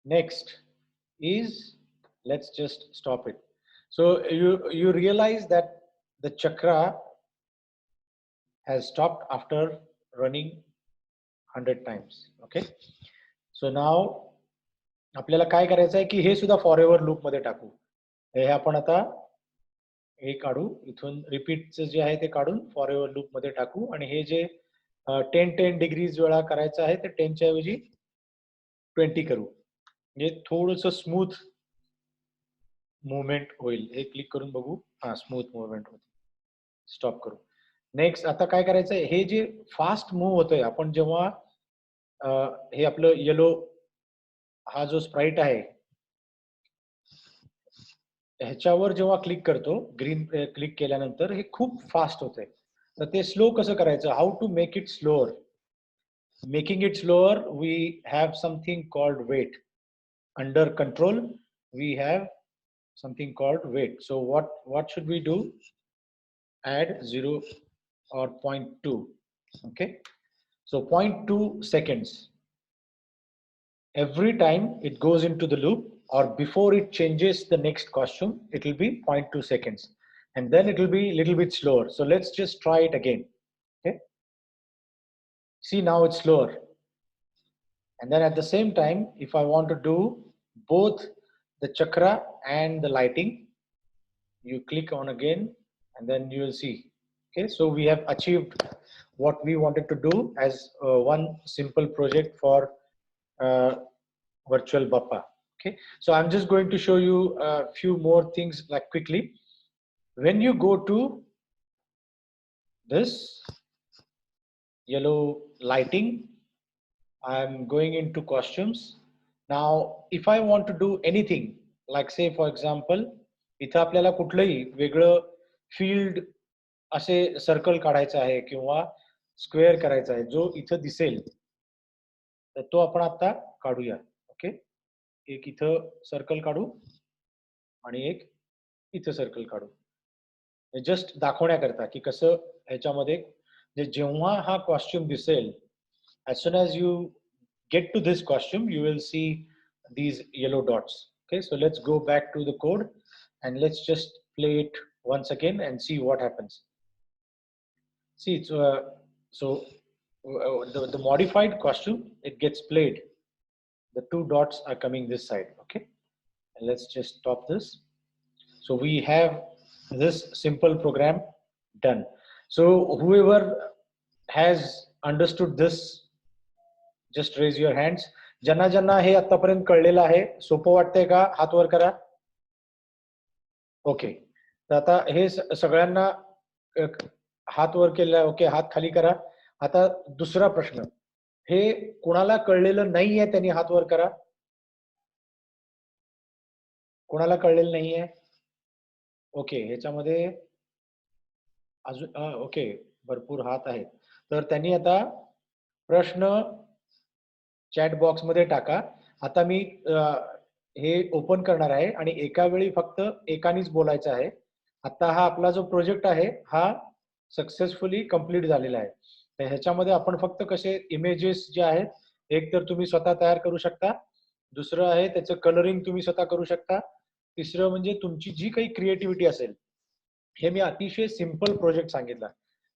Next is, let's just stop it. So you realize that the chakra has stopped after running 100 times. Okay, so now आपल्याला काय करायचं आहे की हे सुद्धा forever loop मध्ये टाकू. हे आपण आता हे काढू इथून, रिपीटचं जे आहे ते काढून फॉरएव्हर लूप मध्ये टाकू आणि हे जे 10 डिग्रीज वेळा करायचं आहे ते 10 च्या ऐवजी 20 करू, म्हणजे थोडंसं स्मूथ मूवमेंट होईल. हे क्लिक करून बघू. हा स्मूथ मुवमेंट होते. स्टॉप करू. नेक्स्ट आता काय करायचं, हे जे फास्ट मूव होतोय, आपण जेव्हा हे आपलं येलो हा जो स्प्राइट आहे ह्याच्यावर जेव्हा क्लिक करतो, ग्रीन क्लिक केल्यानंतर हे खूप फास्ट होतंय. तर ते स्लो कसं करायचं, how to make it slower. Making it slower, we have something called weight. Under control, we have something called weight. So what should we do? Add 0 or 0.2. Okay. So 0.2 seconds. Every time it goes into the loop or before it changes the next costume, it will be 0.2 seconds. And then it will be a little bit slower. So let's just try it again. Okay. See, now it's slower. And then at the same time, if I want to do both the chakra and the lighting, you click on again and then you will see. Okay, so we have achieved what we wanted to do as one simple project for virtual Bappa. Okay, so I'm just going to show you a few more things like quickly. When you go to this yellow lighting, I'm going into costumes. Now, if I want to do anything, like say for example, इथं आपल्याला कुठलंही वेगळं field असे circle काढायचं आहे किंवा square करायचा आहे जो इथं दिसेल, तर तो आपण आता काढूया. ओके, एक इथं सर्कल काढू आणि एक इथं सर्कल काढू, जस्ट दाखवण्याकरता की कसं ह्याच्यामध्ये जेव्हा हा कॉस्ट्युम दिसेल, as soon as you get to this costume, you will see these yellow dots. Okay, so let's go back to the code and let's just play it once again and see what happens. See, it's, the modified costume, it gets played. The two dots are coming this side. Okay, and let's just stop this. So we have this simple program done. So whoever has understood this, just raise your hands. ज्यांना ज्यांना हे आतापर्यंत कळलेलं आहे, सोपं वाटतंय का? हात वर करा. ओके, तर आता हे सगळ्यांना हात वर केला. ओके, हात खाली करा. आता दुसरा प्रश्न, हे कोणाला कळलेलं नाहीये त्यांनी हात वर करा. कोणाला कळलेलं नाहीये? ओके, ह्याच्यामध्ये अजून ओके भरपूर हात आहेत, तर त्यांनी आता प्रश्न चॅट बॉक्स मध्ये टाका. आता मी हे ओपन करणार आहे आणि एका वेळी फक्त एकानीच बोलायचं आहे. आता हा आपला जो प्रोजेक्ट आहे हा सक्सेसफुली कंप्लीट झालेला आहे. तर ह्याच्यामध्ये आपण फक्त कसे इमेजेस जे आहेत, एक तर तुम्ही स्वतः तयार करू शकता, दुसरं आहे त्याचं कलरिंग तुम्ही स्वतः करू शकता, तिसरं म्हणजे तुमची जी काही क्रिएटिव्हिटी असेल. हे मी अतिशय सिंपल प्रोजेक्ट सांगितला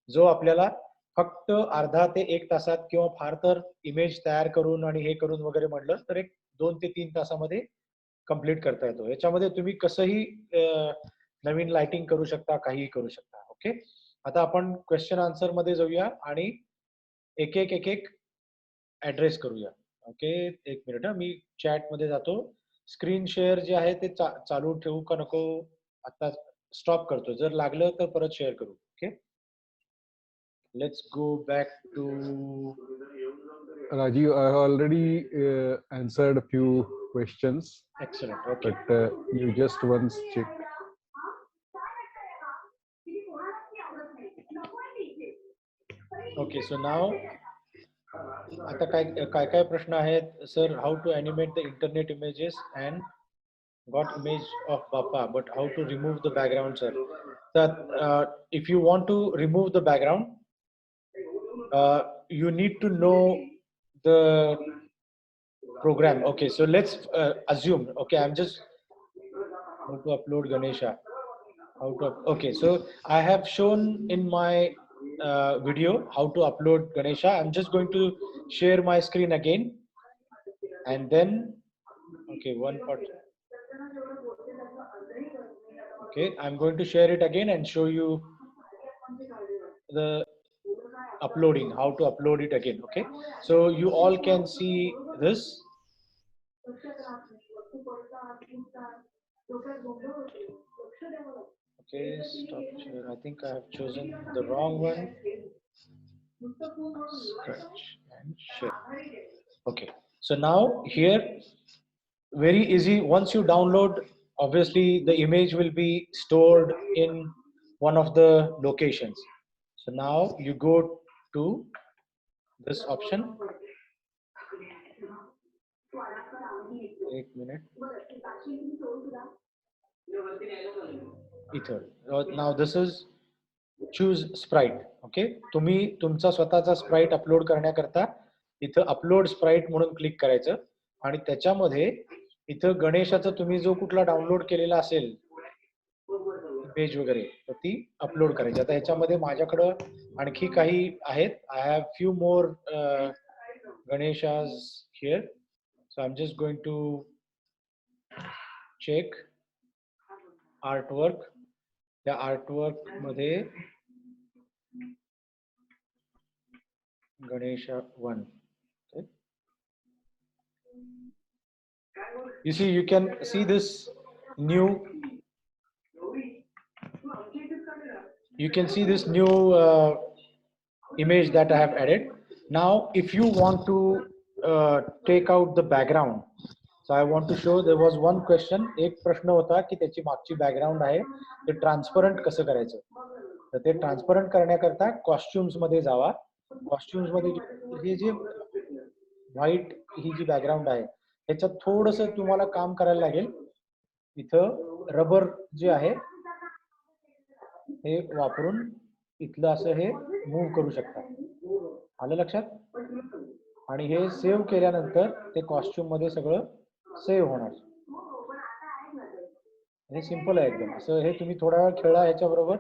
जो आपल्याला फक्त अर्धा ते 1 तासात किंवा फार तर इमेज तयार करून आणि हे करून वगैरे म्हटलं तर एक 2 ते 3 तासामध्ये कंप्लीट करता येतो. याच्यामध्ये तुम्ही कसंही नवीन लाइटिंग करू शकता, काहीही करू शकता. ओके, आता आपण क्वेश्चन आन्सर मध्ये जाऊया आणि एक एक ऍड्रेस करूया. ओके, एक मिनिट, मी चॅट मध्ये जातो. स्क्रीन शेअर जे आहे ते चालू ठेवू का नको, आता स्टॉप करतो, जर लागलं तर परत शेअर करू. Okay, let's go back to Rajiv. I have already answered a few questions. Excellent. Okay, But you just once check. okay, so now आता काय काय प्रश्न आहेत sir? How to animate the internet images and got image of Bappa, but how to remove the background, sir? That if you want to remove the background, you need to know the program. Okay, so let's assume. Okay, I'm just how to upload Ganesha. How to okay, so I have shown in my video how to upload Ganesha. I'm just going to share my screen again, and then okay, one part. Okay, I'm going to share it again and show you the uploading, how to upload it again. Okay, so you all can see this. Okay, stop share. I think I have chosen the wrong one. Scratch and share. Okay, so now here, very easy. Once you download, obviously the image will be stored in one of the locations. So now you go to this option. 1 minute. Ether. Now this is choose sprite. Okay, तुम्ही तुमचा स्वतःचा Sprite upload करण्याकरता इथं upload Sprite म्हणून click करायचं आणि त्याच्यामध्ये इथं गणेशाचं तुम्ही जो कुठला डाउनलोड केलेला असेल इमेज वगैरे तर ती अपलोड करायची. आता ह्याच्यामध्ये माझ्याकडं आणखी काही आहेत. I am few more Ganeshas here. So I am just going to check artwork. त्या आर्टवर्क मध्ये Ganesha 1. Okay. You see, you can see this new. You can see this new image that I have added. Now, if you want to take out the background, so I want to show. There was one question. एक प्रश्न होता की त्याची मागची background आहे ते transparent कसं करायचं. तर ते ट्रान्सपरंट करण्याकरता कॉस्ट्युम्स मध्ये जावा. कॉस्ट्युम्स मध्ये हे जे व्हाईट ही जी बॅकग्राऊंड आहे ह्याच्यात थोडस तुम्हाला काम करायला लागेल. इथं रबर जे आहे हे वापरून इथलं असं हे मूव्ह करू शकता. आलं लक्षात. आणि हे सेव्ह केल्यानंतर ते कॉस्ट्युम मध्ये सगळं सेव्ह होणार. हे सिंपल आहे एकदम. असं हे तुम्ही थोडा वेळ खेळा ह्याच्या बरोबर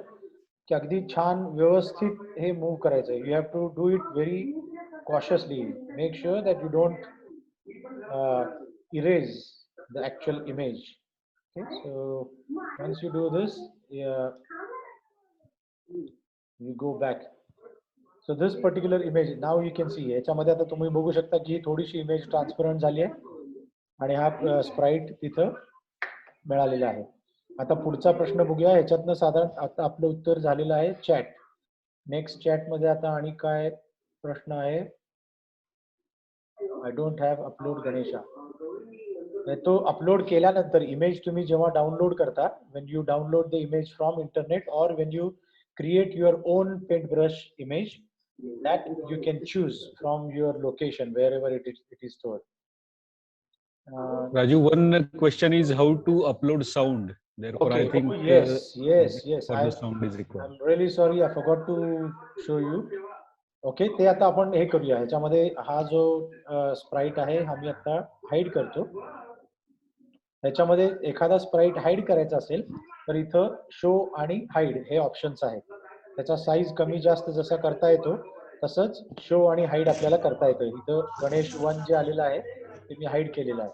की अगदी छान व्यवस्थित हे मूव्ह करायचं. You have to do it very cautiously. Make sure that you don't erase the actual image. Okay, so once you do this, you go back. So this particular image now you can see. याच्यामध्ये आता तुम्ही बघू शकता की थोडीशी image transparent झाली आहे आणि हा स्प्राइट तिथं मिळालेला आहे. आता पुढचा प्रश्न बघूया. ह्याच्यातनं साधारण आता आपलं उत्तर झालेलं आहे चॅट. नेक्स्ट चॅट मध्ये आता आणि काय प्रश्न आहे. I don't have upload Ganesha. तो अपलोड केल्यानंतर इमेज तुम्ही जेव्हा डाउनलोड करता, when you download the image from internet or when you create your own paintbrush image, that you can choose from your location wherever it is stored. Raju, one question is how to upload sound. Therefore, Okay. I think yes. for the sound is required. I'm really sorry, I forgot to show you. Okay, ते आता आपण हे करूया. ह्याच्यामध्ये हा जो Sprite आहे हा मी आता हाईड करतो. ह्याच्यामध्ये एखादा स्प्राइट हाईड करायचा असेल तर इथं शो आणि हाईड हे ऑप्शन्स आहेत. त्याचा साईज कमी जास्त जसा करता येतो तसंच शो आणि हाईड आपल्याला करता येतं. इथं गणेश 1 जे आलेलं आहे ते मी हाईड केलेलं आहे.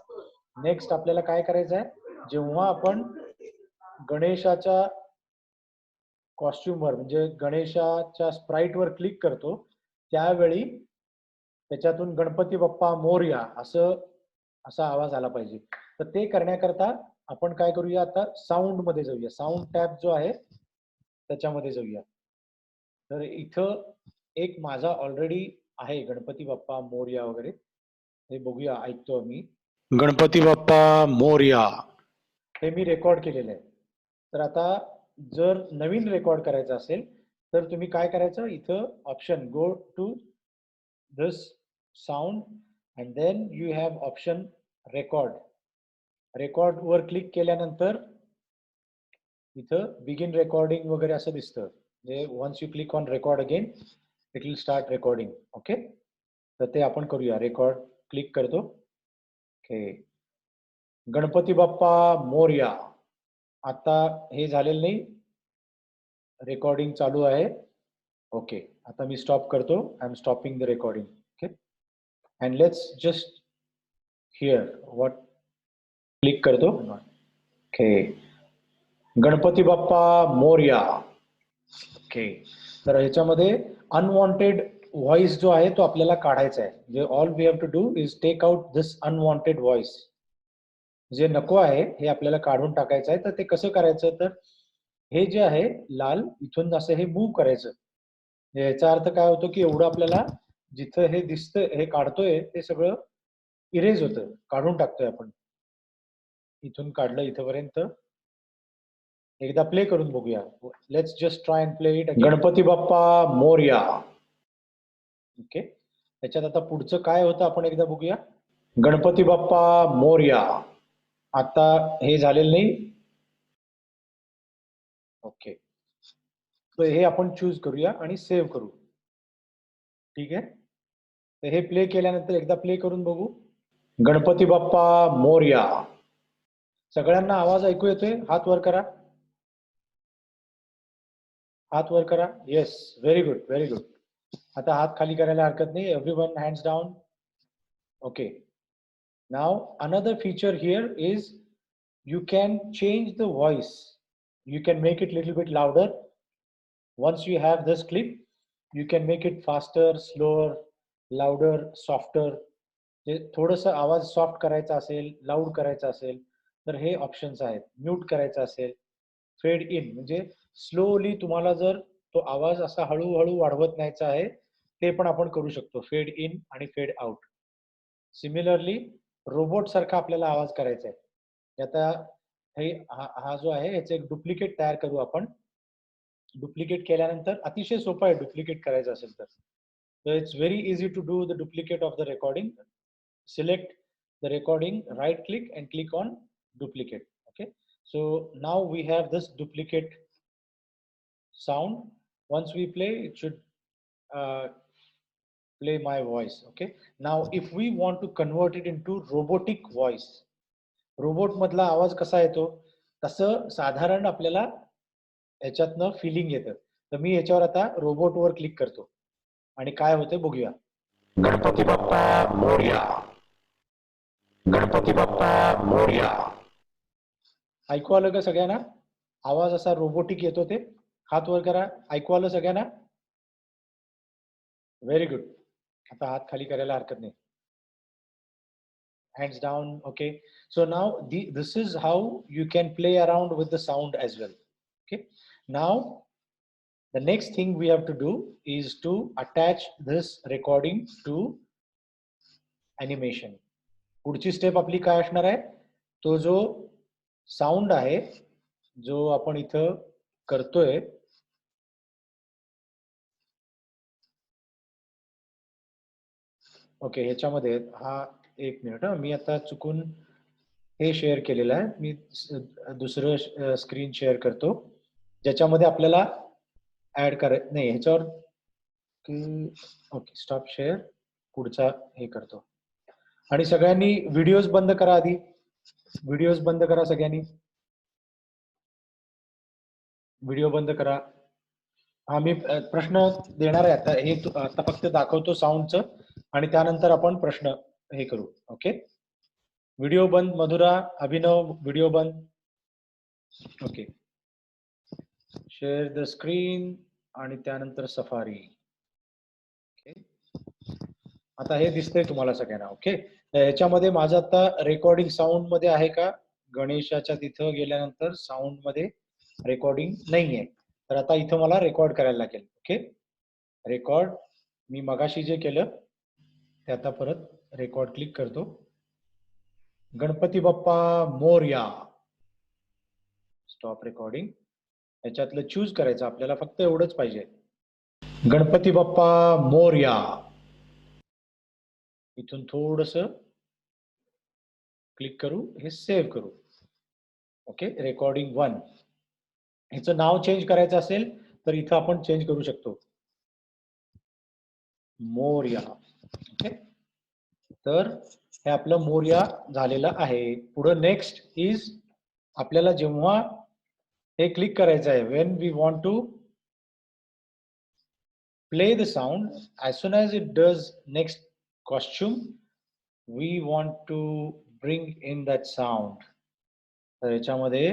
नेक्स्ट आपल्याला काय करायचं आहे, जेव्हा आपण गणेशाच्या कॉस्ट्युमवर म्हणजे गणेशाच्या स्प्राइटवर क्लिक करतो त्यावेळी त्याच्यातून गणपती बाप्पा मोरया असा आवाज आला पाहिजे. तर ते करण्याकरता आपण काय करूया, आता साऊंड मध्ये जाऊया. साऊंड टॅब जो आहे त्याच्यामध्ये जाऊया. तर इथं एक माझा ऑलरेडी आहे गणपती बाप्पा मोरया वगैरे. हे बघूया, ऐकतो मी गणपती बाप्पा मोरया. हे मी रेकॉर्ड केलेलं आहे. तर आता जर नवीन रेकॉर्ड करायचं असेल तर तुम्ही काय करायचं, इथं option go to this sound and then you have option record. Record वर क्लिक केल्यानंतर इथं बिगिन रेकॉर्डिंग वगैरे असं दिसतं. म्हणजे once you click on record again it will start recording. Okay, तर ते आपण करूया. रेकॉर्ड क्लिक करतो. ओके, गणपती बाप्पा मोरया. आता हे झालेलं नाही, रेकॉर्डिंग चालू आहे. ओके, आता मी स्टॉप करतो. I am stopping the recording. Okay, and let's just hear what. Click करतो. ओके, गणपती बाप्पा मोरया. ओके, तर ह्याच्यामध्ये अनवॉन्टेड व्हॉइस जो आहे तो आपल्याला काढायचा आहे. जे all we have to do is take out this unwanted voice. जे नको आहे हे आपल्याला काढून टाकायचं आहे. तर ते कसं करायचं, तर हे जे आहे लाल इथून असं हे मूव्ह करायचं. याचा अर्थ काय होतो की एवढं आपल्याला जिथं हे दिसतंय हे काढतोय ते सगळं इरेज होतं, काढून टाकतोय आपण. इथून काढलं इथपर्यंत. एकदा प्ले करून बघूया. Let's just try and play it. Ganpati Bappa Morya. Okay, त्याच्यात आता पुढचं काय होतं आपण एकदा बघूया. गणपती बाप्पा मोरया. आता हे झालेलं नाही. ओके, तर हे आपण चूज करूया आणि सेव्ह करू. ठीक आहे, तर हे प्ले केल्यानंतर एकदा प्ले करून बघू. गणपती बाप्पा मोरया. सगळ्यांना आवाज ऐकू येतोय? हात वर करा, हात वर करा. Yes, very good, very good. आता हात खाली करायला हरकत नाही. Everyone hands down. Okay, now another feature here is you can change the voice. You can make it little bit louder. Once you have this clip, you can make it faster, slower, louder, softer. थोडंसं आवाज soft करायचा असेल, loud करायचा असेल तर हे options आहेत. Mute करायचा असेल, फेड इन म्हणजे स्लोली तुम्हाला जर तो आवाज असा हळूहळू वाढवत न्यायचा आहे ते पण आपण करू शकतो. फेड इन आणि फेड आउट. सिमिलरली रोबोट सारखा आपल्याला आवाज करायचा आहे. आता हा जो आहे याचं एक डुप्लिकेट तयार करू आपण. डुप्लिकेट केल्यानंतर अतिशय सोपं आहे डुप्लिकेट करायचं असेल तर it's very easy to do the duplicate of the recording. Select the recording, right click and click on duplicate. Okay, so now we have this duplicate sound. Once we play, it should play my voice. Okay, now if we want to convert it into robotic voice, robot मधला आवाज कसा येतो तसं साधारण आपल्याला याच्यातनं filling येतं. तर मी याच्यावर आता रोबोट वर क्लिक करतो आणि काय होते बघूया. गणपती बाप्पा मोरया. गणपती बाप्पा मोरया. ऐकू आलं का सगळ्यांना? आवाज असा रोबोटिक येतो ते. हात वर करा. ऐकू आलं सगळ्यांना? Very good. आता हात खाली करायला हरकत नाही. Hands down. Okay, so now this is how you can play around with the sound as well. Okay, now the next thing we have to do is to attach this recording to animation. पुढची step आपली काय असणार आहे? तो जो sound आहे जो आपण इथं करतोय ओके, ह्याच्यामध्ये हा एक मिनिट. मी आता चुकून हे शेअर केलेलं आहे. मी दुसरं स्क्रीन शेअर करतो ज्याच्यामध्ये आपल्याला ऍड करायचं नाही. ह्याच्यावर ओके, स्टॉप शेअर. पुढचा हे करतो आणि सगळ्यांनी व्हिडिओज बंद करा. आधी व्हिडिओज बंद करा सगळ्यांनी. व्हिडिओ बंद करा. हा मी प्रश्न देणार आहे आता. हे आता फक्त दाखवतो साऊंडचं आणि त्यानंतर आपण प्रश्न हे करू. ओके, व्हिडिओ बंद. मधुरा, अभिनव, व्हिडिओ बंद. ओके, शेअर द स्क्रीन आणि त्यानंतर सफारी. ओके, आता हे दिसतंय तुम्हाला सगळ्यांना. ओके, याच्यामध्ये माझं आता रेकॉर्डिंग साऊंड मध्ये आहे का? गणेशाच्या तिथं गेल्यानंतर साऊंड मध्ये रेकॉर्डिंग नाहीये. तर आता इथं मला रेकॉर्ड करायला लागेल. Okay, record. मी मगाशी जे केलं ते आता परत रेकॉर्ड क्लिक करतो. गणपती बाप्पा मोरया. Stop recording. याच्यातलं चूज करायचं आपल्याला, फक्त एवढंच पाहिजे. गणपती बाप्पा मोरया. इथून थोडस क्लिक करू, हे सेव्ह करू. Okay, recording 1. ह्याचं नाव चेंज करायचं असेल तर इथं आपण चेंज करू शकतो. मोरया. ओके, तर हे आपलं मोरया झालेलं आहे. पुढे नेक्स्ट इज आपल्याला जेव्हा हे क्लिक करायचं आहे, when we want to play the sound, as soon as it does next costume, we want to bring in that sound. तर याच्यामध्ये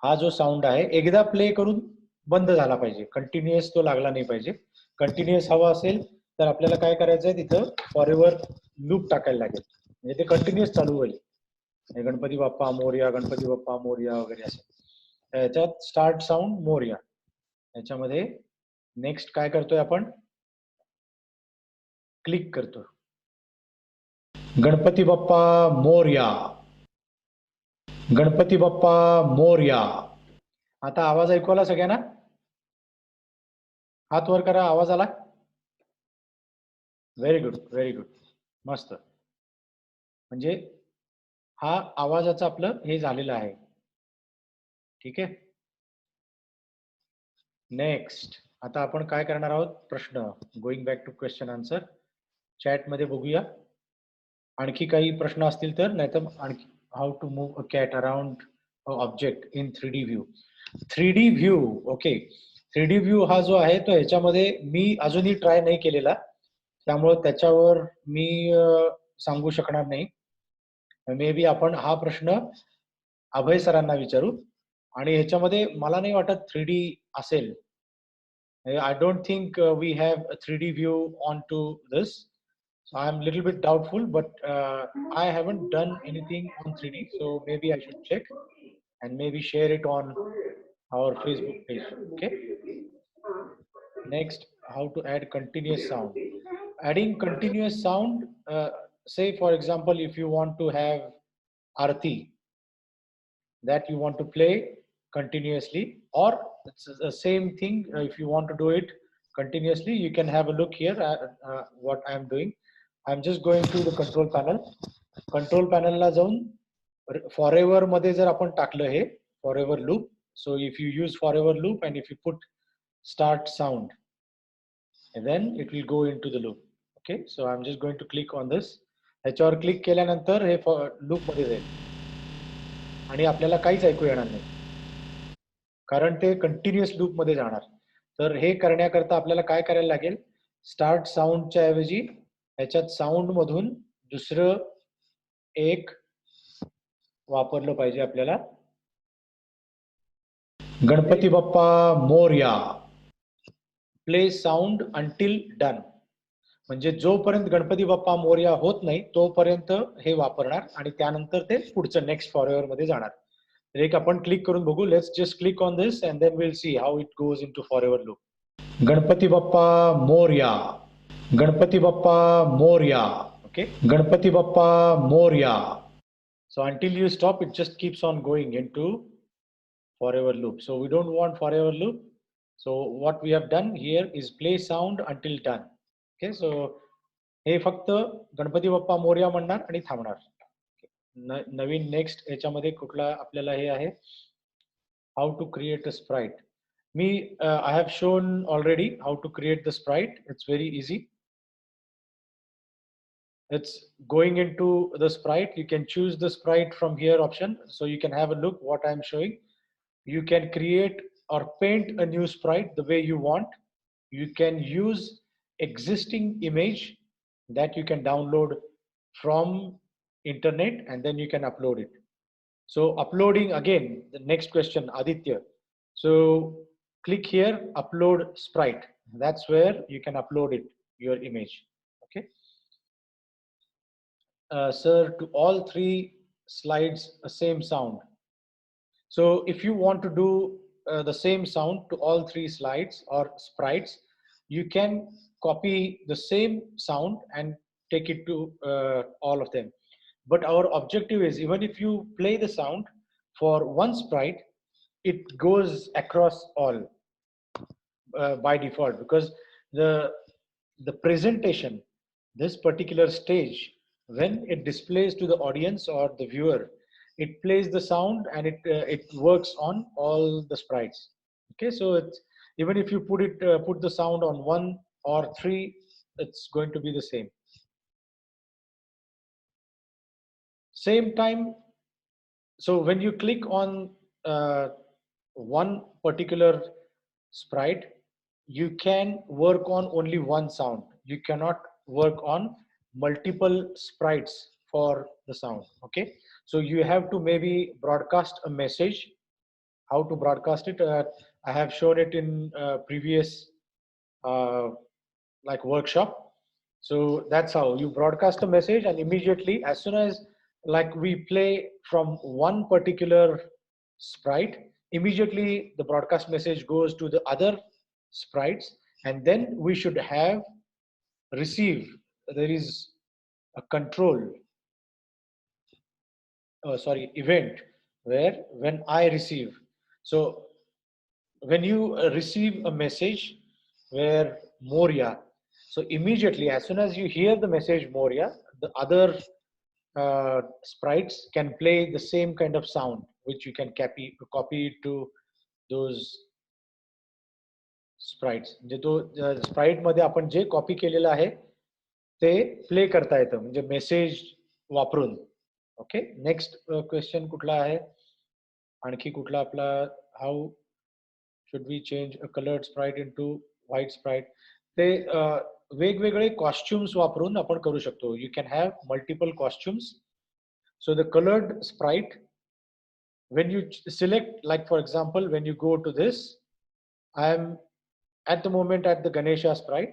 हा जो साऊंड आहे एकदा प्ले करून बंद झाला पाहिजे. कंटिन्युअस तो लागला नाही पाहिजे. कंटिन्युअस हवा असेल तर आपल्याला काय करायचं आहे, तिथं फॉरएव्हर लूप टाकायला लागेल, म्हणजे ते कंटिन्युअस चालू होईल. गणपती बाप्पा मोरया, गणपती बाप्पा मोरया वगैरे असं. याच्यात स्टार्ट साऊंड मोरया, याच्यामध्ये नेक्स्ट काय करतोय आपण, क्लिक करतो. गणपती बाप्पा मोरया, गणपती बाप्पा मोरया. आता आवाज ऐकू आला सगळ्यांना? हात वर करा, आवाज आला? व्हेरी गुड, व्हेरी गुड, मस्त. म्हणजे हा आवाजाचं आपलं हे झालेलं आहे. ठीक आहे. नेक्स्ट आता आपण काय करणार आहोत, प्रश्न. Going back to question answer. Chat मध्ये बघूया आणखी काही प्रश्न असतील तर, नाहीतर आणखी how to move a cat around object in 3D view. 3D view, okay. 3D view हा जो आहे तो ह्याच्यामध्ये मी अजूनही ट्राय नाही केलेला, त्यामुळे त्याच्यावर मी सांगू शकणार नाही. मे बी आपण हा प्रश्न अभय सरांना विचारू. आणि ह्याच्यामध्ये मला नाही वाटत 3D असेल. I don't think we have a 3D view onto this. So I'm a little bit doubtful, but I haven't done anything on 3D, so maybe I should check and maybe share it on our Facebook page. Okay. Next, how to add continuous sound. Adding continuous sound, say for example, if you want to have Arti that you want to play continuously, or it's the same thing, if you want to do it continuously, you can have a look here at what I am doing. I'm just going to the control panel. Control panel ला जाऊन forever मध्ये जर आपण टाकलं हे forever loop, so if you use forever loop and if you put start sound, and then it will go into the loop. Okay, so I'm just going to click on this. ह्याच्यावर click केल्यानंतर हे loop मध्ये जाईल आणि आपल्याला काहीच ऐकू येणार नाही, कारण ते कंटिन्युअस लूप मध्ये जाणार. तर हे करण्याकरता आपल्याला काय करायला लागेल, स्टार्ट साऊंडच्या ऐवजी ह्याच्यात साऊंड मधून दुसरं एक वापरलं पाहिजे आपल्याला. Ganpati Bappa Morya, play sound until done. म्हणजे जोपर्यंत गणपती बाप्पा मोरया होत नाही तोपर्यंत हे वापरणार आणि त्यानंतर ते पुढचं नेक्स्ट फॉरएव्हर मध्ये जाणार. तर एक आपण क्लिक करून बघू. Let's just click on this and then will see how it goes into forever loop. Ganpati Bappa Morya, Ganpati Bappa Morya. Okay, Ganpati Bappa Morya. So until you stop, it just keeps on going into forever loop. So we don't want forever loop. So what we have done here is play sound until done. Okay, so हे फक्त गणपती बाप्पा मोरया म्हणणार आणि थांबणार. नवीन next याच्यामध्ये कुठला आपल्याला हे आहे, how to create a sprite. मी I have shown already how to create the sprite. It's very easy. It's going into the sprite. You can choose the sprite from here option, so you can have a look what I'm showing. You can create or paint a new sprite the way you want. You can use existing image that you can download from internet and then you can upload it. So uploading, again, the next question, Aditya. So click here, upload sprite. That's where you can upload it, your image. Okay. Sir, to all 3 slides, same sound. So if you want to do the same sound to all 3 slides or sprites, you can copy the same sound and take it to all of them. But our objective is, even if you play the sound for one sprite, it goes across all by default, because the presentation, this particular stage, when it displays to the audience or the viewer, it plays the sound and it works on all the sprites. Okay, so it's, even if you put the sound on 1 or 3, it's going to be the same. Same time, so when you click on one particular sprite, you can work on only one sound. You cannot work on multiple sprites for the sound. Okay, so you have to maybe broadcast a message. How to broadcast it, I have shown it in previous like workshop. So that's how you broadcast a message, and immediately, as soon as like we play from one particular sprite, immediately the broadcast message goes to the other sprites, and then we should have receive. There is a control, event where when I receive. So when you receive a message where Moria, so immediately as soon as you hear the message Moria, the other sprites can play the same kind of sound, which you can copy it to those sprites. म्हणजे तो Sprite मध्ये आपण जे copy केलेलं आहे ते play करता येतं, म्हणजे मेसेज वापरून. ओके, नेक्स्ट क्वेश्चन कुठला आहे, आणखी कुठला आपला, how should we change a coloured sprite into white sprite. ते वेगवेगळे कॉस्ट्युम्स वापरून आपण करू शकतो. You can have multiple costumes. So the colored sprite, when you select, like for example, when you go to this, I am at the moment at the Ganesha sprite.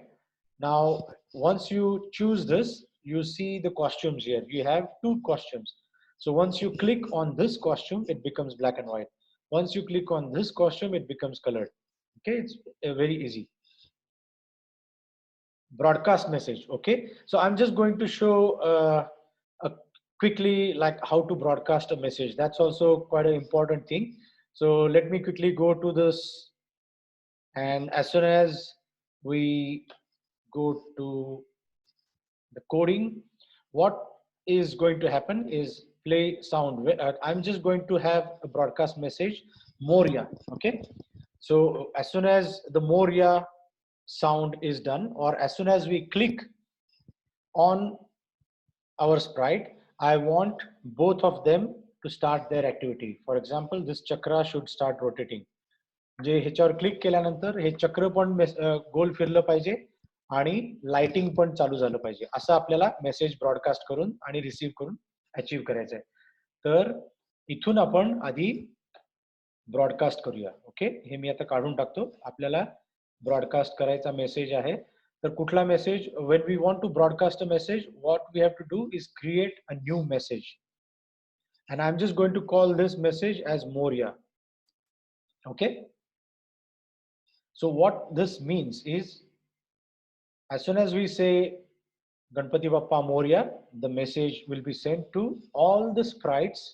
Now, once you choose this, you see the costumes here. You have 2 costumes. So once you click on this costume, it becomes black and white. Once you click on this costume, it becomes colored. Okay, it's very easy. Broadcast message. Okay, so I'm just going to show quickly like how to broadcast a message. That's also quite an important thing. So let me quickly go to this, and as soon as we go to the coding, what is going to happen is play sound. I'm just going to have a broadcast message Moria. Okay, so as soon as the Moria sound is done, or as soon as we click on our sprite, I want both of them to start their activity. For example, this chakra should start rotating. जे ह्याच्यावर click केल्यानंतर हे चक्र पण गोल फिरलं पाहिजे आणि lighting पण चालू झालं पाहिजे, असं आपल्याला मेसेज ब्रॉडकास्ट करून आणि रिसीव्ह करून अचीव्ह करायचं आहे. तर इथून आपण आधी ब्रॉडकास्ट करूया. ओके, हे मी आता काढून टाकतो. आपल्याला ब्रॉडकास्ट करायचा मेसेज आहे. तर कुठला message, when we want to broadcast a message, what we have to do is create a new message, and I'm just going to call this message as Moria. Okay, so what this means is, as soon as we say Ganpati Bappa Moria, the message will be sent to all the sprites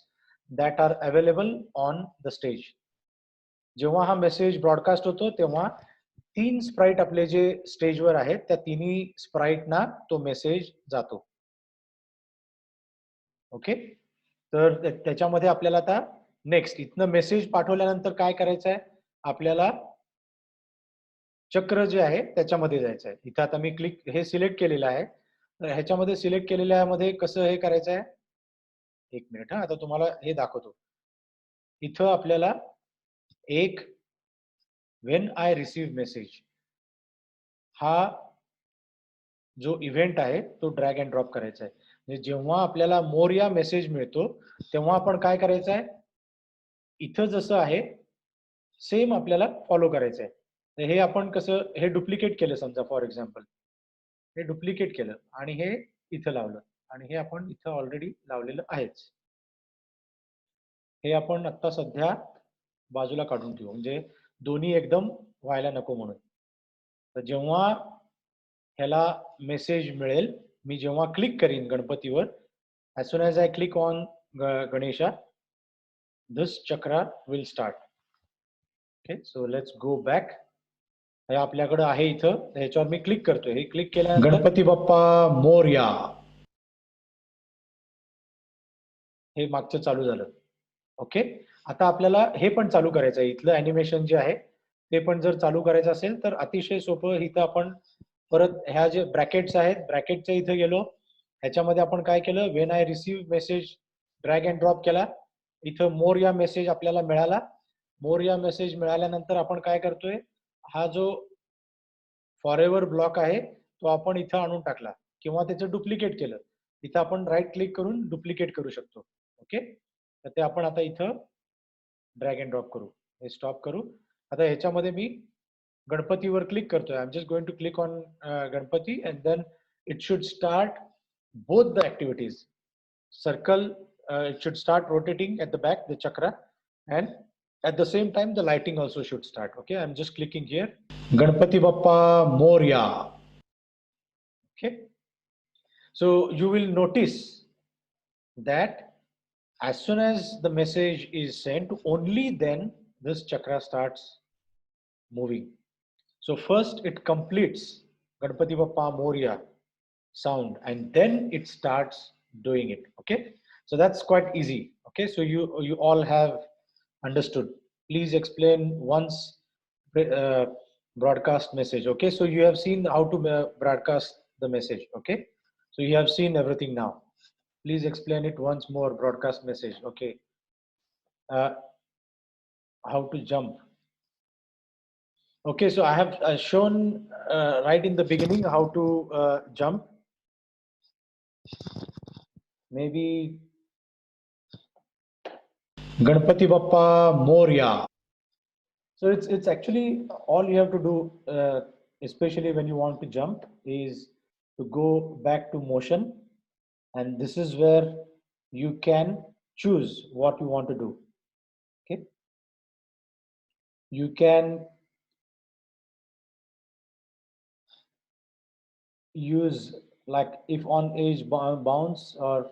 that are available on the stage. जेव्हा हा message broadcast होतो तेव्हा 3 Sprite आपले जे स्टेजवर आहेत त्या तिन्ही स्प्राइटना तो मेसेज जातो. ओके, तर त्याच्यामध्ये आपल्याला आता नेक्स्ट इथनं मेसेज पाठवल्यानंतर काय करायचं आहे, आपल्याला चक्र जे आहे त्याच्यामध्ये जायचं आहे. इथं आता मी क्लिक हे सिलेक्ट केलेलं आहे. तर ह्याच्यामध्ये सिलेक्ट केलेल्यामध्ये कसं हे करायचं आहे, एक मिनिट हा, आता तुम्हाला हे दाखवतो. इथं आपल्याला एक when I receive message, हा जो इव्हेंट आहे तो ड्रॅग अँड ड्रॉप करायचा आहे. म्हणजे जेव्हा आपल्याला मोरिया मेसेज मिळतो तेव्हा आपण काय करायचं आहे, इथं जसं आहे सेम आपल्याला फॉलो करायचं आहे. तर हे आपण कसं, हे डुप्लिकेट केलं समजा, फॉर एक्झाम्पल हे डुप्लिकेट केलं आणि हे इथं लावलं, आणि हे आपण इथं ऑलरेडी लावलेलं आहेच. हे आपण आता सध्या बाजूला काढून ठेवू, म्हणजे दोन्ही एकदम व्हायला नको म्हणून. तर जेव्हा ह्याला मेसेज मिळेल, मी जेव्हा क्लिक करीन गणपतीवर, as soon as I click on Ganesha, this chakra will start. Okay, so let's go back. हे आपल्याकडे आहे इथं, ह्याच्यावर मी क्लिक करतोय. हे क्लिक केल्यानंतर गणपती बाप्पा मोरया हे मागचं चालू झालं. ओके, आता आपल्याला हे पण चालू करायचं आहे. इथलं अॅनिमेशन जे आहे ते पण जर चालू करायचं असेल तर अतिशय सोपं. इथं आपण परत ह्या जे ब्रॅकेट्स आहेत, ब्रॅकेटच्या इथं गेलो. ह्याच्यामध्ये आपण काय केलं, when I receive message drag and drop केला. इथं मोर या मेसेज आपल्याला मिळाला. मोर या मेसेज मिळाल्यानंतर आपण काय करतोय, हा जो फॉरएव्हर ब्लॉक आहे तो आपण इथं आणून टाकला किंवा त्याचं डुप्लिकेट केलं. इथं आपण राईट क्लिक करून डुप्लिकेट करू शकतो. ओके, तर ते आपण आता इथं ड्रॅग अँड ड्रॉप करू. हे स्टॉप करू. आता ह्याच्यामध्ये मी गणपतीवर क्लिक करतोय. I am just going to click on Ganpati and then it should start both the activities. Circle, it should start rotating at the back, the chakra, and at the same time, the lighting also should start. Okay, I'm just clicking here. Ganpati Bappa Moria. Okay. So you will notice that as soon as the message is sent, only then this chakra starts moving. So first it completes Ganpati Bappa Moria sound and then it starts doing it. Okay. So that's quite easy. Okay. So you all have understood. Please explain once broadcast message. Okay. So you have seen how to broadcast the message. Okay. So you have seen everything now. Please explain it once more. Broadcast message. Okay. How to jump. Okay, so I have shown right in the beginning how to jump. Maybe Ganpati Bappa Moria. So it's actually all you have to do, especially when you want to jump, is to go back to motion, and this is where you can choose what you want to do. Okay, you can use like if on edge bounce or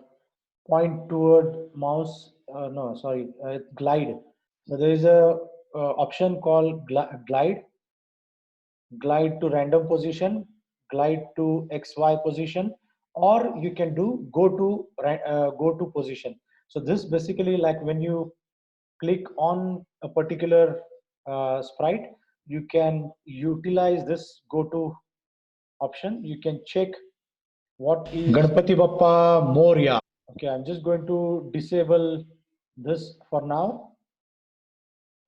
point toward mouse. No, sorry, glide. So there is a option called glide to random position, glide to XY position, or you can do go to position. So this basically like when you click on a particular sprite, you can utilize this go to option. You can check what is Ganpati Bappa Moria. Okay, I'm just going to disable this for now.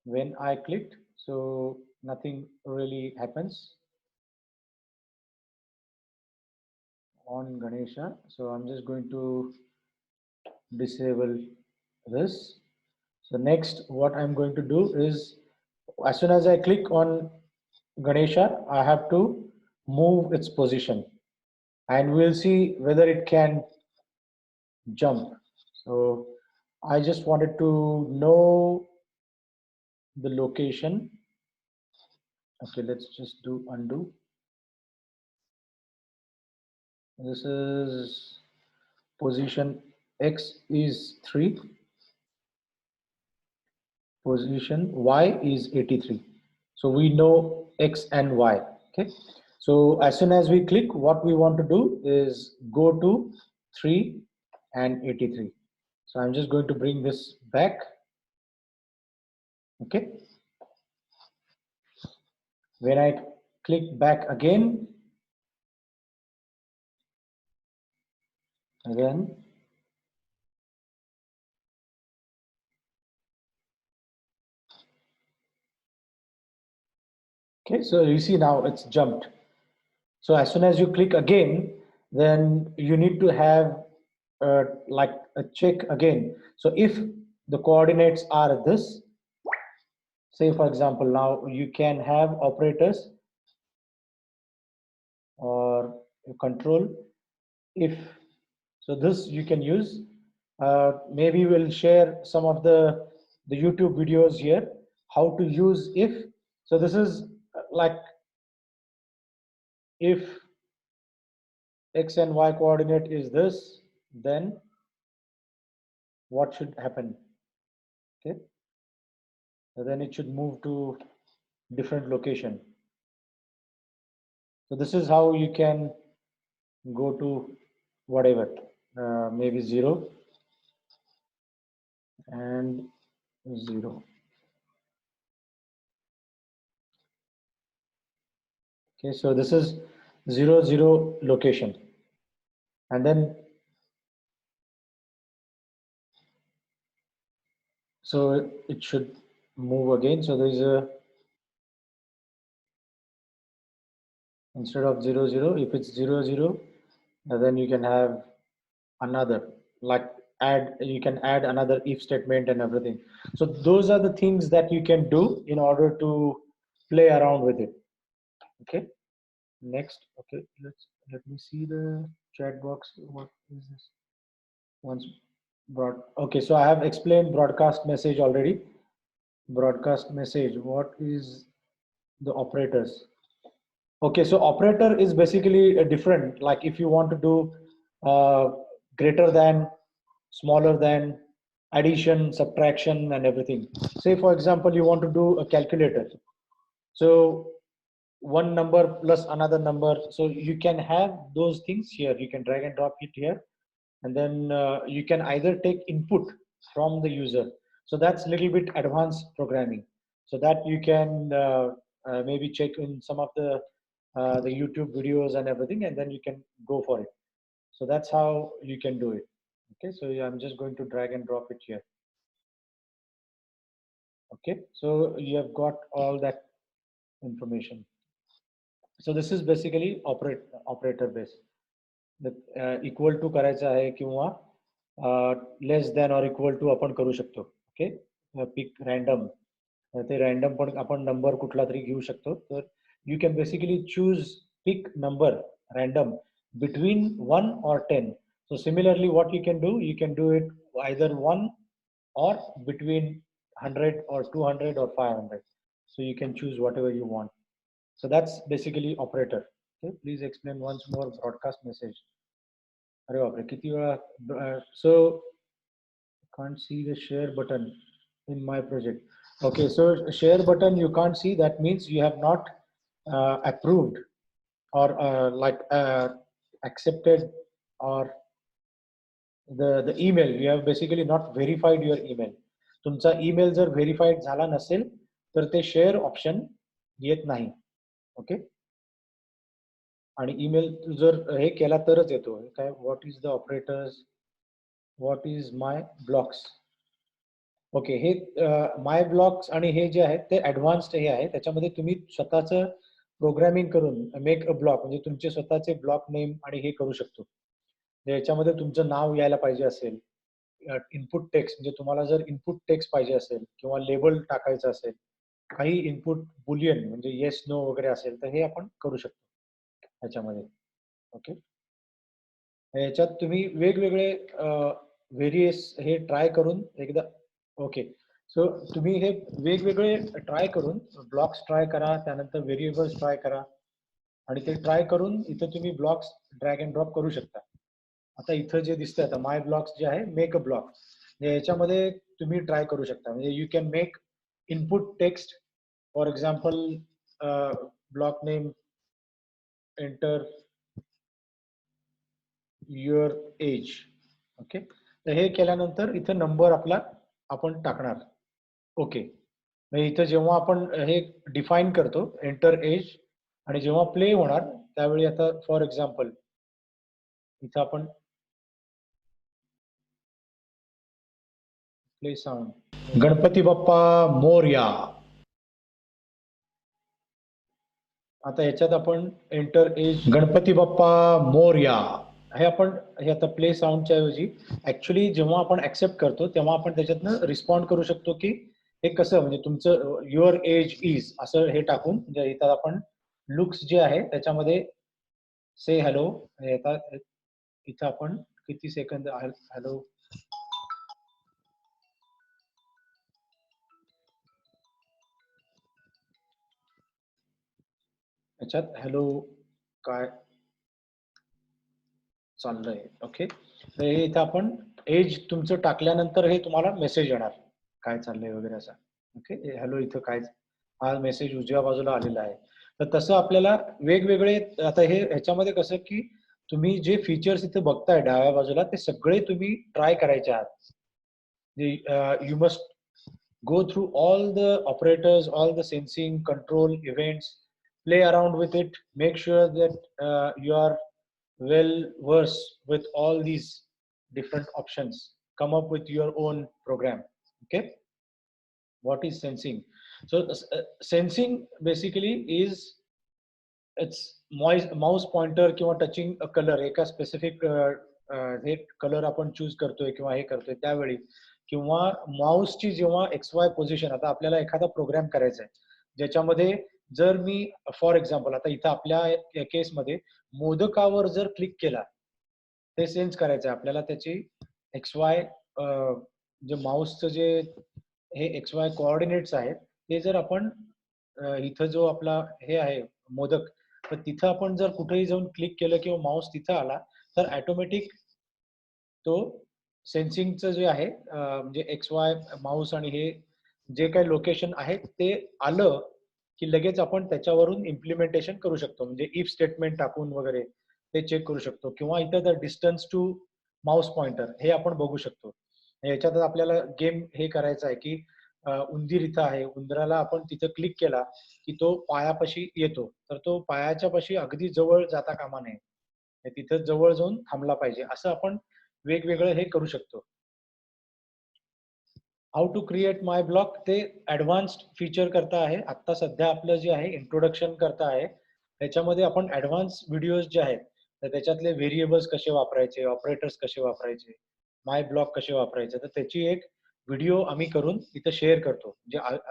When I clicked, so nothing really happens on Ganesha. So I'm just going to disable this. So next, what I'm going to do is, as soon as I click on Ganesha, I have to move its position, and we'll see whether it can jump. So I just wanted to know the location. Okay, let's just do undo. This is position X is 3, position Y is 83. So we know X and Y. Okay. So as soon as we click, what we want to do is go to 3 and 83. So I'm just going to bring this back. Okay. When I click back again, again, okay, so you see now it's jumped. So as soon as you click again, then you need to have like a check again. So if the coordinates are this, say for example, now you can have operators or control if. So this you can use. Maybe we'll share some of the YouTube videos here, how to use if. So this is like if X and Y coordinate is this, then what should happen? Okay, so then it should move to different location. So this is how you can go to whatever, maybe 0 and 0. Okay, so this is 0 0 location, and then so it should move again. So there is a, instead of 0 0, if it's 0 0, then you can have another, like you can add another if statement and everything. So those are the things that you can do in order to play around with it. Okay, next. Okay, let me see the chat box. What is this? Once okay, so I have explained broadcast message already. broadcast message. What is the operators? Okay, so operator is basically a different. Like if you want to do greater than, smaller than, addition, subtraction, and everything. Say for example, you want to do a calculator. So one number plus another number. So you can have those things here. You can drag and drop it here, and then you can either take input from the user. So that's a little bit advanced programming. So that you can maybe check in some of the YouTube videos and everything, and then you can go for it. So that's how you can do it. Okay, so yeah, I'm just going to drag and drop it here. Okay, so you have got all that information. So this is basically operator base. Equal to करायचं आहे किंवा less than or equal to आपण करू शकतो. Okay, pick random, ते random पण आपण number कुठला तरी घेऊ शकतो. तर you can basically choose pick number random between 1 or 10. So similarly, what you can do it either 1 or between 100 or 200 or 500. So you can choose whatever you want. So that's basically operator. Okay, please explain once more broadcast message. अरे बापरे किती वेळा. So can't see the share button in my project. Okay, so share button you can't see. That means you have not approved or accepted, or the email. You have basically not verified your email. तुमचा email जर verified झाला नसेल तर ते share option येत नाही. Okay, आणि email जर हे केला तरच येतो. काय, what is the operators, what is my blocks. Okay, हे माय ब्लॉक्स आणि हे जे आहेत ते ऍडव्हान्स्ड हे आहे. त्याच्यामध्ये तुम्ही स्वतःच प्रोग्रामिंग करून मेक अ ब्लॉक, म्हणजे तुमचे स्वतःचे ब्लॉक नेम आणि हे करू शकतो. याच्यामध्ये तुमचं नाव यायला पाहिजे असेल, इनपुट टेक्स्ट म्हणजे तुम्हाला जर इनपुट टेक्स्ट पाहिजे असेल किंवा लेबल टाकायचं असेल, काही इनपुट बुलियन म्हणजे येस नो वगैरे असेल तर हे आपण करू शकतो ह्याच्यामध्ये. ओके, ह्याच्यात तुम्ही वेगवेगळे व्हेरियस हे ट्राय करून एकदा. ओके, सो तुम्ही हे वेगवेगळे ट्राय करून ब्लॉक्स ट्राय करा, त्यानंतर व्हेरिएबल्स ट्राय करा, आणि ते ट्राय करून इथं तुम्ही ब्लॉक्स ड्रॅग अँड ड्रॉप करू शकता. आता इथं जे दिसतंय आता माय ब्लॉक्स जे आहे, मेक अ ब्लॉक, याच्यामध्ये तुम्ही ट्राय करू शकता. म्हणजे you can make input text, for example block name enter your age. Okay, तर हे केल्यानंतर इथं नंबर आपला आपण टाकणार. ओके, इथं जेव्हा आपण हे डिफाईन करतो एंटर एज, आणि जेव्हा प्ले होणार त्यावेळी आता फॉर एक्झाम्पल इथं आपण प्ले साऊंड, गणपती बाप्पा मोरया. आता ह्याच्यात आपण एंटर एज गणपती बाप्पा मोरया हे आपण हे आता प्ले साऊंडच्या ऐवजी ऍक्च्युली जेव्हा आपण ऍक्सेप्ट करतो तेव्हा आपण त्याच्यातनं रिस्पॉन्ड करू शकतो की हे कसं, म्हणजे तुमचं युअर एज इज असं हे टाकून, म्हणजे इथं आपण लुक्स जे आहे त्याच्यामध्ये से हॅलो येतात. इथं आपण किती सेकंद हॅलो, याच्यात हॅलो काय चाललंय. ओके, तर हे इथं आपण एज तुमचं टाकल्यानंतर हे तुम्हाला मेसेज येणार काय चाललंय वगैरे असा. ओके, हॅलो इथं काय, हा मेसेज उजव्या बाजूला आलेला आहे. तर तसं आपल्याला वेगवेगळे, आता हे ह्याच्यामध्ये कसं की तुम्ही जे फीचर्स इथे बघताय डाव्या बाजूला ते सगळे तुम्ही ट्राय करायचे आहात. You must go through all the operators, all the sensing, control, events, play around with it, make sure that you are well versed with all these different options, come up with your own program. Okay, what is sensing? So sensing basically is it's mouse pointer किंवा touching a color, एका specific हे colour आपण choose करतोय किंवा हे करतोय त्यावेळी, किंवा माऊसची जेव्हा XY position, आता आपल्याला एखादा प्रोग्राम करायचा आहे ज्याच्यामध्ये जर मी फॉर एक्झाम्पल आता इथं आपल्या केसमध्ये मोदकावर जर क्लिक केला, ते सेन्स करायचं आहे आपल्याला त्याची XY जे माऊसचं जे हे XY कोऑर्डिनेट्स आहेत ते जर आपण इथं जो आपला हे आहे मोदक, तर तिथं आपण जर कुठेही जाऊन क्लिक केलं किंवा माऊस तिथं आला तर ऑटोमॅटिक तो सेन्सिंगचं जे आहे म्हणजे XY माऊस आणि हे जे काही लोकेशन आहे ते आलं की लगेच आपण त्याच्यावरून इम्प्लिमेंटेशन करू शकतो. म्हणजे इफ स्टेटमेंट टाकून वगैरे ते चेक करू शकतो किंवा इथं the distance to mouse pointer हे आपण बघू शकतो. याच्यात आपल्याला गेम हे करायचं आहे की उंदीर इथं आहे, उंदराला आपण तिथं क्लिक केला की तो पायापाशी येतो, तर तो पायाच्या पाशी अगदी जवळ जाता कामा नये, तिथं जवळ जाऊन थांबला पाहिजे, असं आपण वेगवेगळं हे करू शकतो. How to create my blog ते ऍडव्हान्स्ड फीचर करता आहे. आता सध्या आपलं जे आहे इंट्रोडक्शन करता आहे, त्याच्यामध्ये आपण ऍडव्हान्स व्हिडिओज जे आहेत तर त्याच्यातले व्हेरिएबल्स कसे वापरायचे, ऑपरेटर्स कसे वापरायचे, माय ब्लॉग कसे वापरायचे, तर त्याची एक व्हिडिओ आम्ही करून इथं शेअर करतो. म्हणजे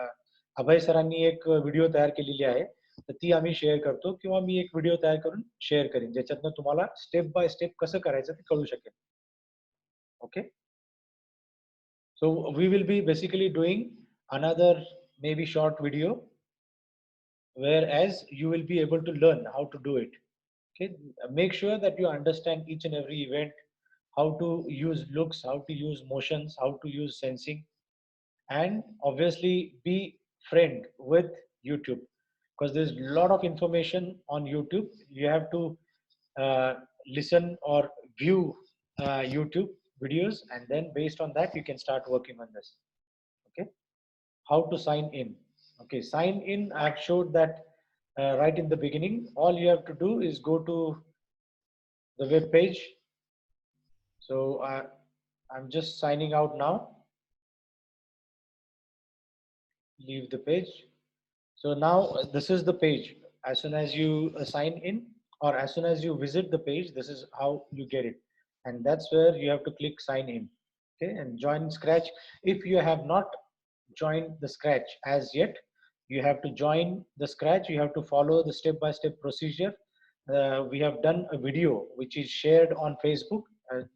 अभय सरांनी एक व्हिडिओ तयार केलेली आहे, तर ती आम्ही शेअर करतो किंवा मी एक व्हिडिओ तयार करून शेअर करेन, ज्याच्यातनं तुम्हाला स्टेप बाय स्टेप कसं करायचं ते कळू शकेल. Okay. So we will be basically doing another maybe short video, whereas you will be able to learn how to do it. Okay, make sure that you understand each and every event, how to use looks, how to use motions, how to use sensing, and obviously be friend with YouTube, because there's a lot of information on YouTube. You have to uh, listen or view YouTube videos, and then based on that you can start working on this. Okay. How to sign in? Okay, sign in, I've showed that right in the beginning. All you have to do is go to the web page. So I'm just signing out now. Leave the page. So now this is the page. As soon as you sign in, or as soon as you visit the page, this is how you get it. And that's where you have to click sign in. Okay, and join Scratch. If you have not joined the Scratch as yet, you have to join the Scratch. You have to follow the step-by-step procedure. We have done a video which is shared on Facebook.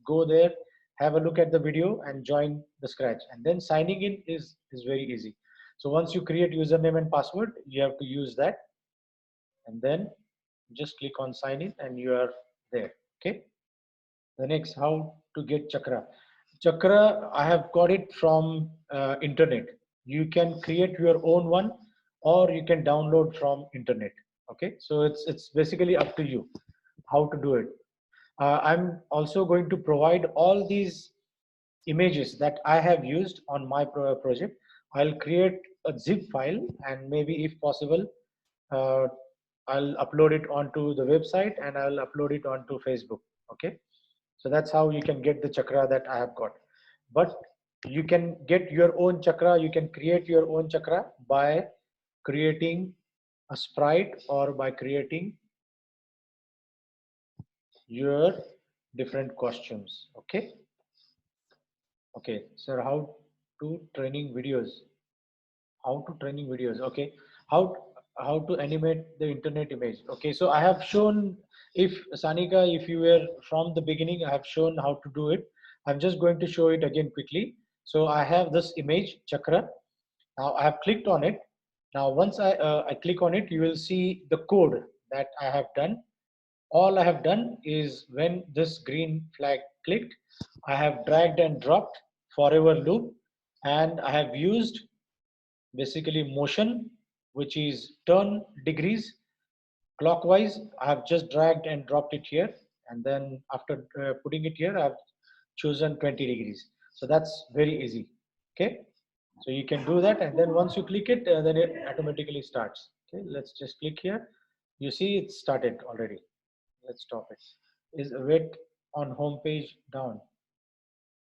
Go there, have a look at the video and join the Scratch. And then signing in is very easy. So once you create username and password, you have to use that, and then just click on sign in and you are there. Okay. The next, how to get Chakra. Chakra, I have got it from internet. You can create your own one, or you can download from internet. Okay, so it's basically up to you how to do it. I'm also going to provide all these images that I have used on my project. I'll create a zip file, and maybe if possible, uh, I'll upload it onto the website and I'll upload it onto Facebook. Okay, so that's how you can get the chakra that I have got. But you can get your own chakra, you can create your own chakra by creating a sprite or by creating your different costumes. Okay. Okay, sir, how to training videos? How to training videos? Okay, how to animate the internet image? Okay, so I have shown, if Sanika, if you were from the beginning, I have shown how to do it. I'm just going to show it again quickly. So I have this image chakra. Now I have clicked on it. Now once I click on it, you will see the code that I have done. All I have done is when this green flag clicked, I have dragged and dropped forever loop, and I have used basically motion, which is turn degrees clockwise. I have just dragged and dropped it here, and then after putting it here, I've chosen 20 degrees. So that's very easy. Okay, so you can do that, and then once you click it, then it automatically starts. Okay, let's just click here. You see it started already. Let's stop it. Is wait on home page down?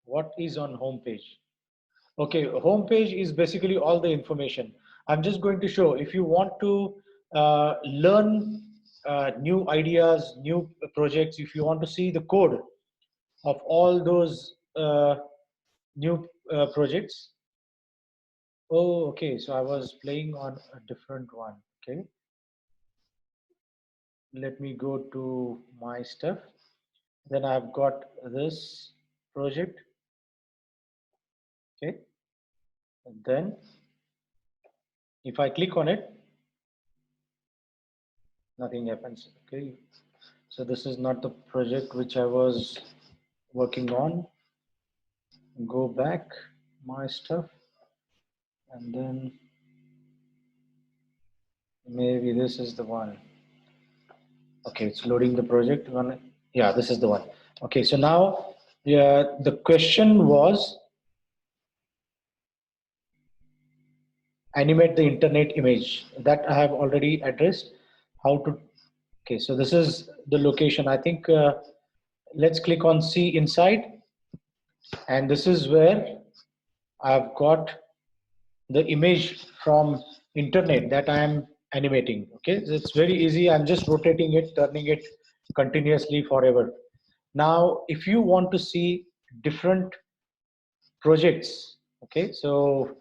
What is on home page? Okay, home page is basically all the information. I'm just going to show, if you want to learn new ideas, new projects, if you want to see the code of all those new projects. Oh, okay, so I was playing on a different one. Okay, let me go to my stuff. Then I've got this project. Okay, And then if I click on it, nothing happens. Okay, so this is not the project which I was working on. Go back my stuff, and then maybe this is the one. Okay, it's loading the project one. Yeah, this is the one. Okay, so now the question was animate the internet image. That I have already addressed. How to, okay, so this is the location. I think let's click on see inside, and this is where I've got the image from internet that I am animating. Okay, so it's very easy. I'm just rotating it, turning it continuously forever. Now, if you want to see different projects, okay, so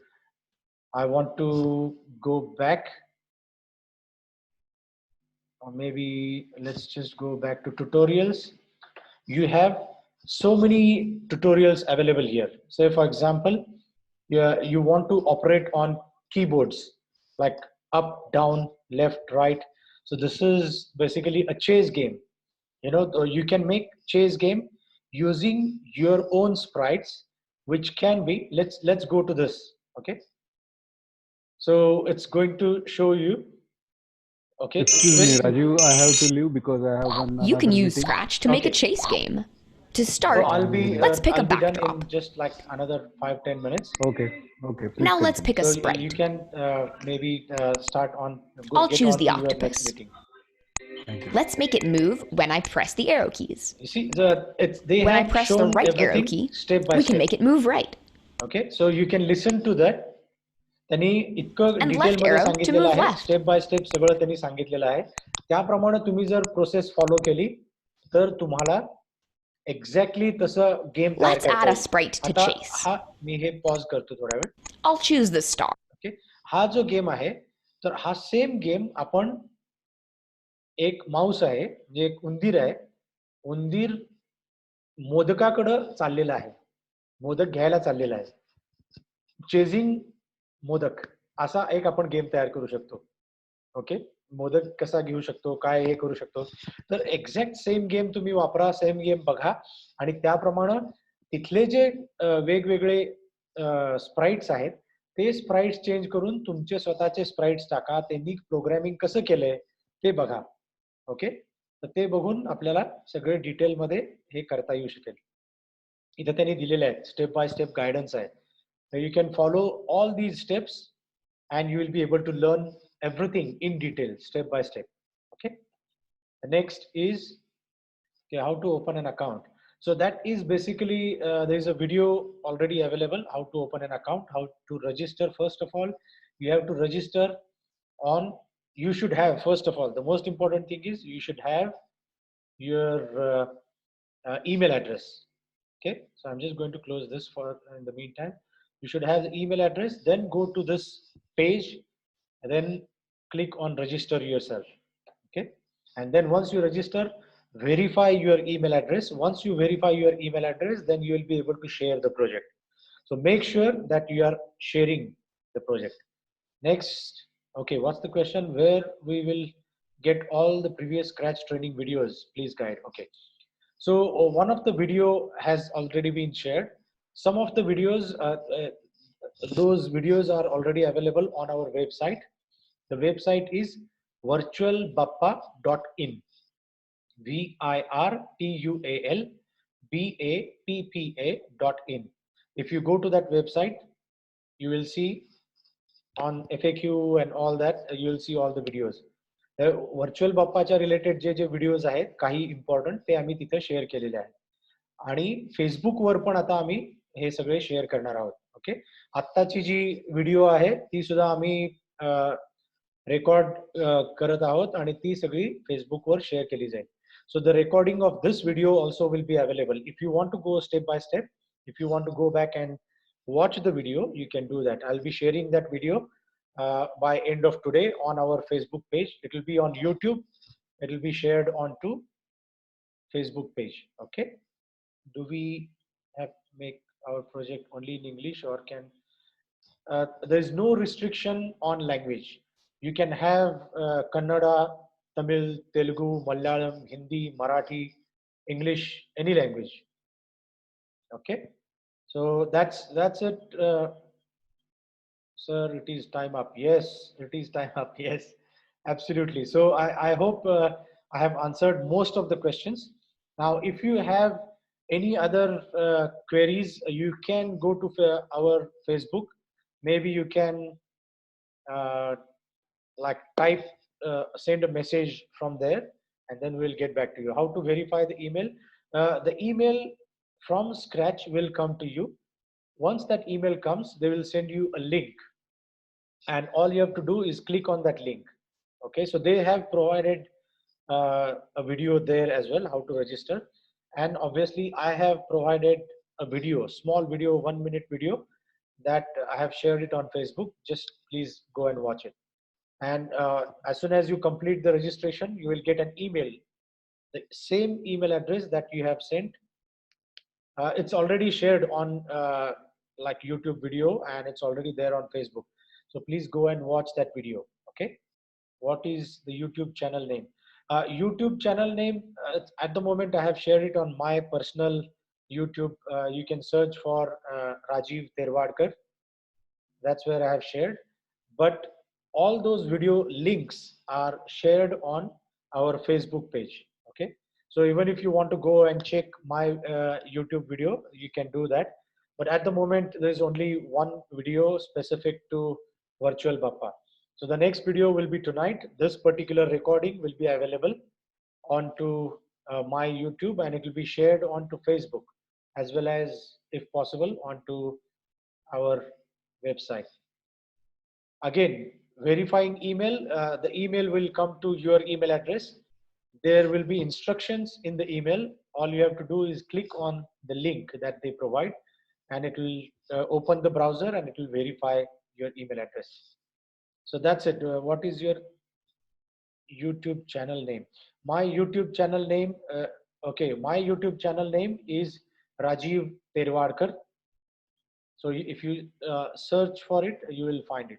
I want to go back, or maybe let's just go back to tutorials. You have so many tutorials available here. Say for example, you want to operate on keyboards like up, down, left, right. So this is basically a chess game. You know, you can make chess game using your own sprites, which can be, let's go to this. Okay, so it's going to show you. Okay, Excuse me, Rajiv, I have to leave because I have one You can another use meeting. Scratch to make a Okay. chase game. To So start, let's pick I'll a be done backdrop. in just like another 5-10 minutes. Okay, okay. Please Now let's continue. pick a So sprite. you can maybe start on. I'll Get choose on the to your next octopus. meeting. Thank you. Let's make it move when I press the arrow keys. You see, they When I have press the shown right arrow everything key, step by we step. can make it move right. Okay, so you can listen to that. त्यांनी इतकं And detail left मध्ये arrow to सांगितलेलं move आहे, left. Step by step सगळं त्यांनी सांगितलेलं आहे. त्याप्रमाणे तुम्ही जर प्रोसेस फॉलो केली तर तुम्हाला एक्झॅक्टली तसं गेम तयार Let's करता add a येईल. sprite to आता chase. हा मी हे पॉज करतो थोडा वेळ. I'll choose the star. Okay, हा जो गेम आहे तर हा सेम गेम आपण एक माऊस आहे, जे एक उंदीर आहे, उंदीर मोदकाकडे चाललेला आहे, मोदक घ्यायला चाललेला आहे. चेजिंग मोदक असा एक आपण गेम तयार करू शकतो. ओके, मोदक कसा घेऊ शकतो, काय हे करू शकतो. तर एक्झॅक्ट सेम गेम तुम्ही वापरा, सेम गेम बघा, आणि त्याप्रमाणे तिथले जे वेगवेगळे स्प्राइट्स आहेत ते स्प्राइट्स चेंज करून तुमचे स्वतःचे स्प्राइट्स टाका. त्यांनी प्रोग्रामिंग कसं केलंय ते बघा. ओके, तर ते बघून आपल्याला सगळे डिटेलमध्ये हे करता येऊ शकेल. इथं त्यांनी दिलेले आहेत, स्टेप बाय स्टेप गायडन्स आहे. You can follow all these steps and you will be able to learn everything in detail, step by step. Okay, the next is okay, how to open an account. So that is basically there is a video already available, how to open an account, how to register. First of all, you have to register on, you should have, first of all, the most important thing is you should have your email address. Okay, so I'm just going to close this for in the meantime. You should have the email address, then go to this page, and then click on register yourself. Okay, and then once you register, verify your email address. Once you verify your email address, then you will be able to share the project. So make sure that you are sharing the project. Next, okay, what's the question? Where we will get all the previous Scratch training videos, please guide. Okay, so one of the video has already been shared. Some of the videos, those videos are already available on our website. The website is virtualbappa.in. virtualbappa.in. If you go to that website, you will see on FAQ and all that, you will see all the videos. Virtual बाप्पाच्या related जे जे videos आहेत काही important ते आम्ही तिथे share केलेले आहेत. आणि फेसबुकवर पण आता आम्ही हे सगळे शेअर करणार आहोत. ओके, आत्ताची जी व्हिडिओ आहे ती सुद्धा आम्ही रेकॉर्ड करत आहोत आणि ती सगळी फेसबुकवर शेअर केली जाईल. So the recording of this video also will be available. If you want to go step by step, if you want to go back and watch the video, you can do that. I'll be sharing that video by end of today on our Facebook page. It will be on YouTube. It will be shared onto Facebook page. Okay. Do we have make our project only in English, or can there is no restriction on language. You can have Kannada, Tamil, Telugu, Malayalam, Hindi, Marathi, English, any language. Okay, so that's it. Sir, it is time up. Yes, it is time up. Yes, absolutely. So I hope I have answered most of the questions. Now, if you have any other queries, you can go to our Facebook. Maybe you can like type, send a message from there, and then we'll get back to you. How to verify the email? The email from Scratch will come to you. Once that email comes, they will send you a link, and all you have to do is click on that link. Okay, so they have provided a video there as well, how to register. And obviously I have provided a video, small video, 1 minute video, that I have shared it on Facebook. Just please go and watch it. And as soon as you complete the registration, you will get an email, the same email address that you have sent. It's already shared on like YouTube video, and it's already there on Facebook. So please go and watch that video. Okay, what is the YouTube channel name? YouTube channel name, at the moment I have shared it on my personal YouTube. You can search for Rajiv Terwadkar. That's where I have shared. But all those video links are shared on our Facebook page. Okay, so even if you want to go and check my YouTube video, you can do that. But at the moment, there's only one video specific to Virtual Bappa. So the next video will be tonight. This particular recording will be available onto my YouTube, and it will be shared onto Facebook, as well as, if possible, onto our website. Again, verifying email, the email will come to your email address. There will be instructions in the email. All you have to do is click on the link that they provide, and it will open the browser, and it will verify your email address. So that's it. What is your YouTube channel name? My YouTube channel name, okay, my YouTube channel name is Rajiv Terwadkar. So if you search for it, you will find it.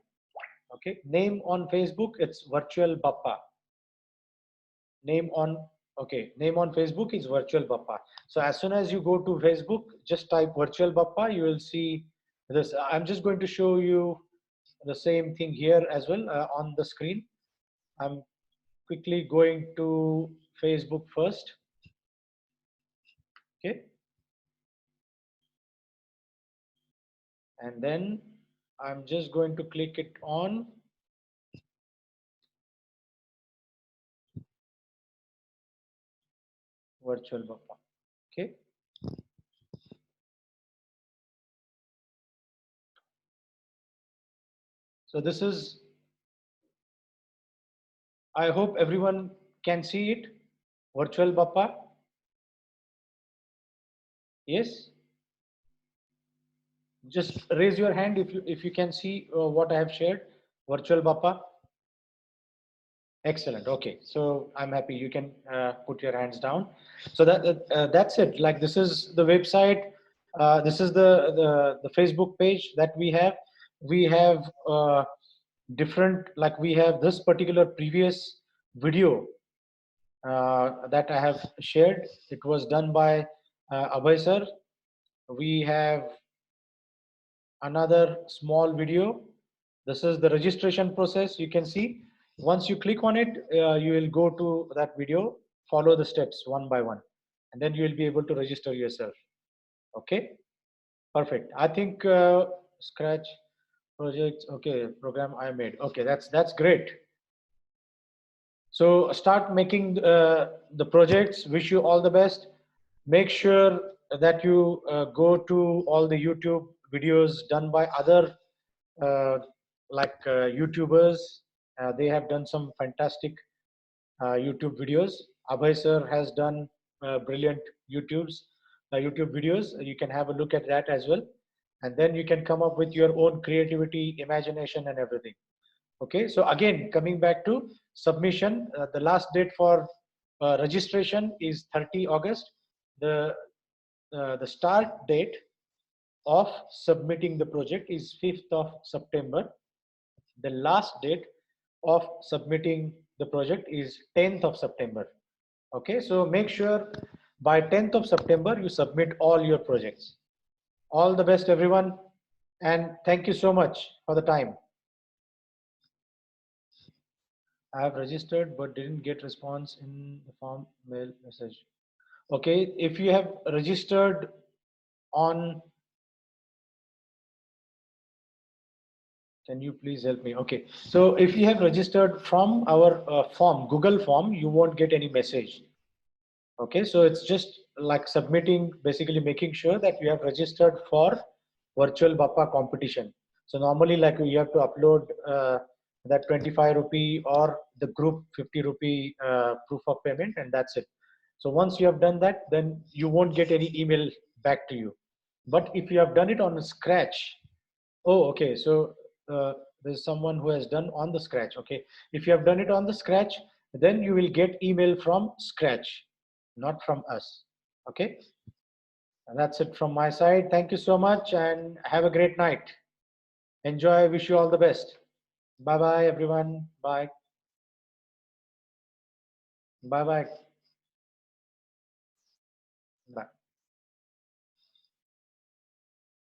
Okay, name on Facebook, it's Virtual Bappa. Name on Facebook is Virtual Bappa. So as soon as you go to Facebook, just type Virtual Bappa, you will see this. I'm just going to show you the same thing here as well on the screen. I'm quickly going to Facebook first. Okay, and then I'm just going to click it on Virtual Bappa. Okay, so this is, I hope everyone can see it, Virtual Bappa. Yes, just raise your hand if you can see what I have shared. Virtual Bappa. Excellent. Okay, so I'm happy. You can put your hands down. So that's it. Like, this is the website. This is the Facebook page that we have. We have different, like, we have this particular previous video that I have shared. It was done by Abhay sir. We have another small video. This is the registration process. You can see, once you click on it, you will go to that video, follow the steps one by one, and then you will be able to register yourself. Okay, perfect. I think Scratch projects. Okay, program I made. Okay, that's great. So start making the projects. Wish you all the best. Make sure that you go to all the YouTube videos done by other YouTubers. They have done some fantastic YouTube videos. Abhay sir has done brilliant YouTube videos. You can have a look at that as well, and then you can come up with your own creativity, imagination, and everything. Okay, so again, coming back to submission, the last date for registration is 30 August. The start date of submitting the project is 5th of September. The last date of submitting the project is 10th of September. Okay, so make sure by 10th of September you submit all your projects. All the best, everyone, and thank you so much for the time. I have registered but didn't get response in the form mail message. Okay, if you have registered on, can you please help me? Okay, so if you have registered from our form, Google form, you won't get any message. Okay, so it's just like submitting, basically making sure that you have registered for virtual Bappa competition. So normally, like, you have to upload that 25 rupee or the group 50 rupee proof of payment, and that's it. So once you have done that, then you won't get any email back to you. But if you have done it on Scratch, oh, okay, so there's someone who has done on the Scratch. Okay, if you have done it on the Scratch, then you will get email from Scratch, not from us. Okay, and that's it from my side. Thank you so much and have a great night. Enjoy. Wish you all the best. Bye bye, everyone. Bye. Bye bye. Bye.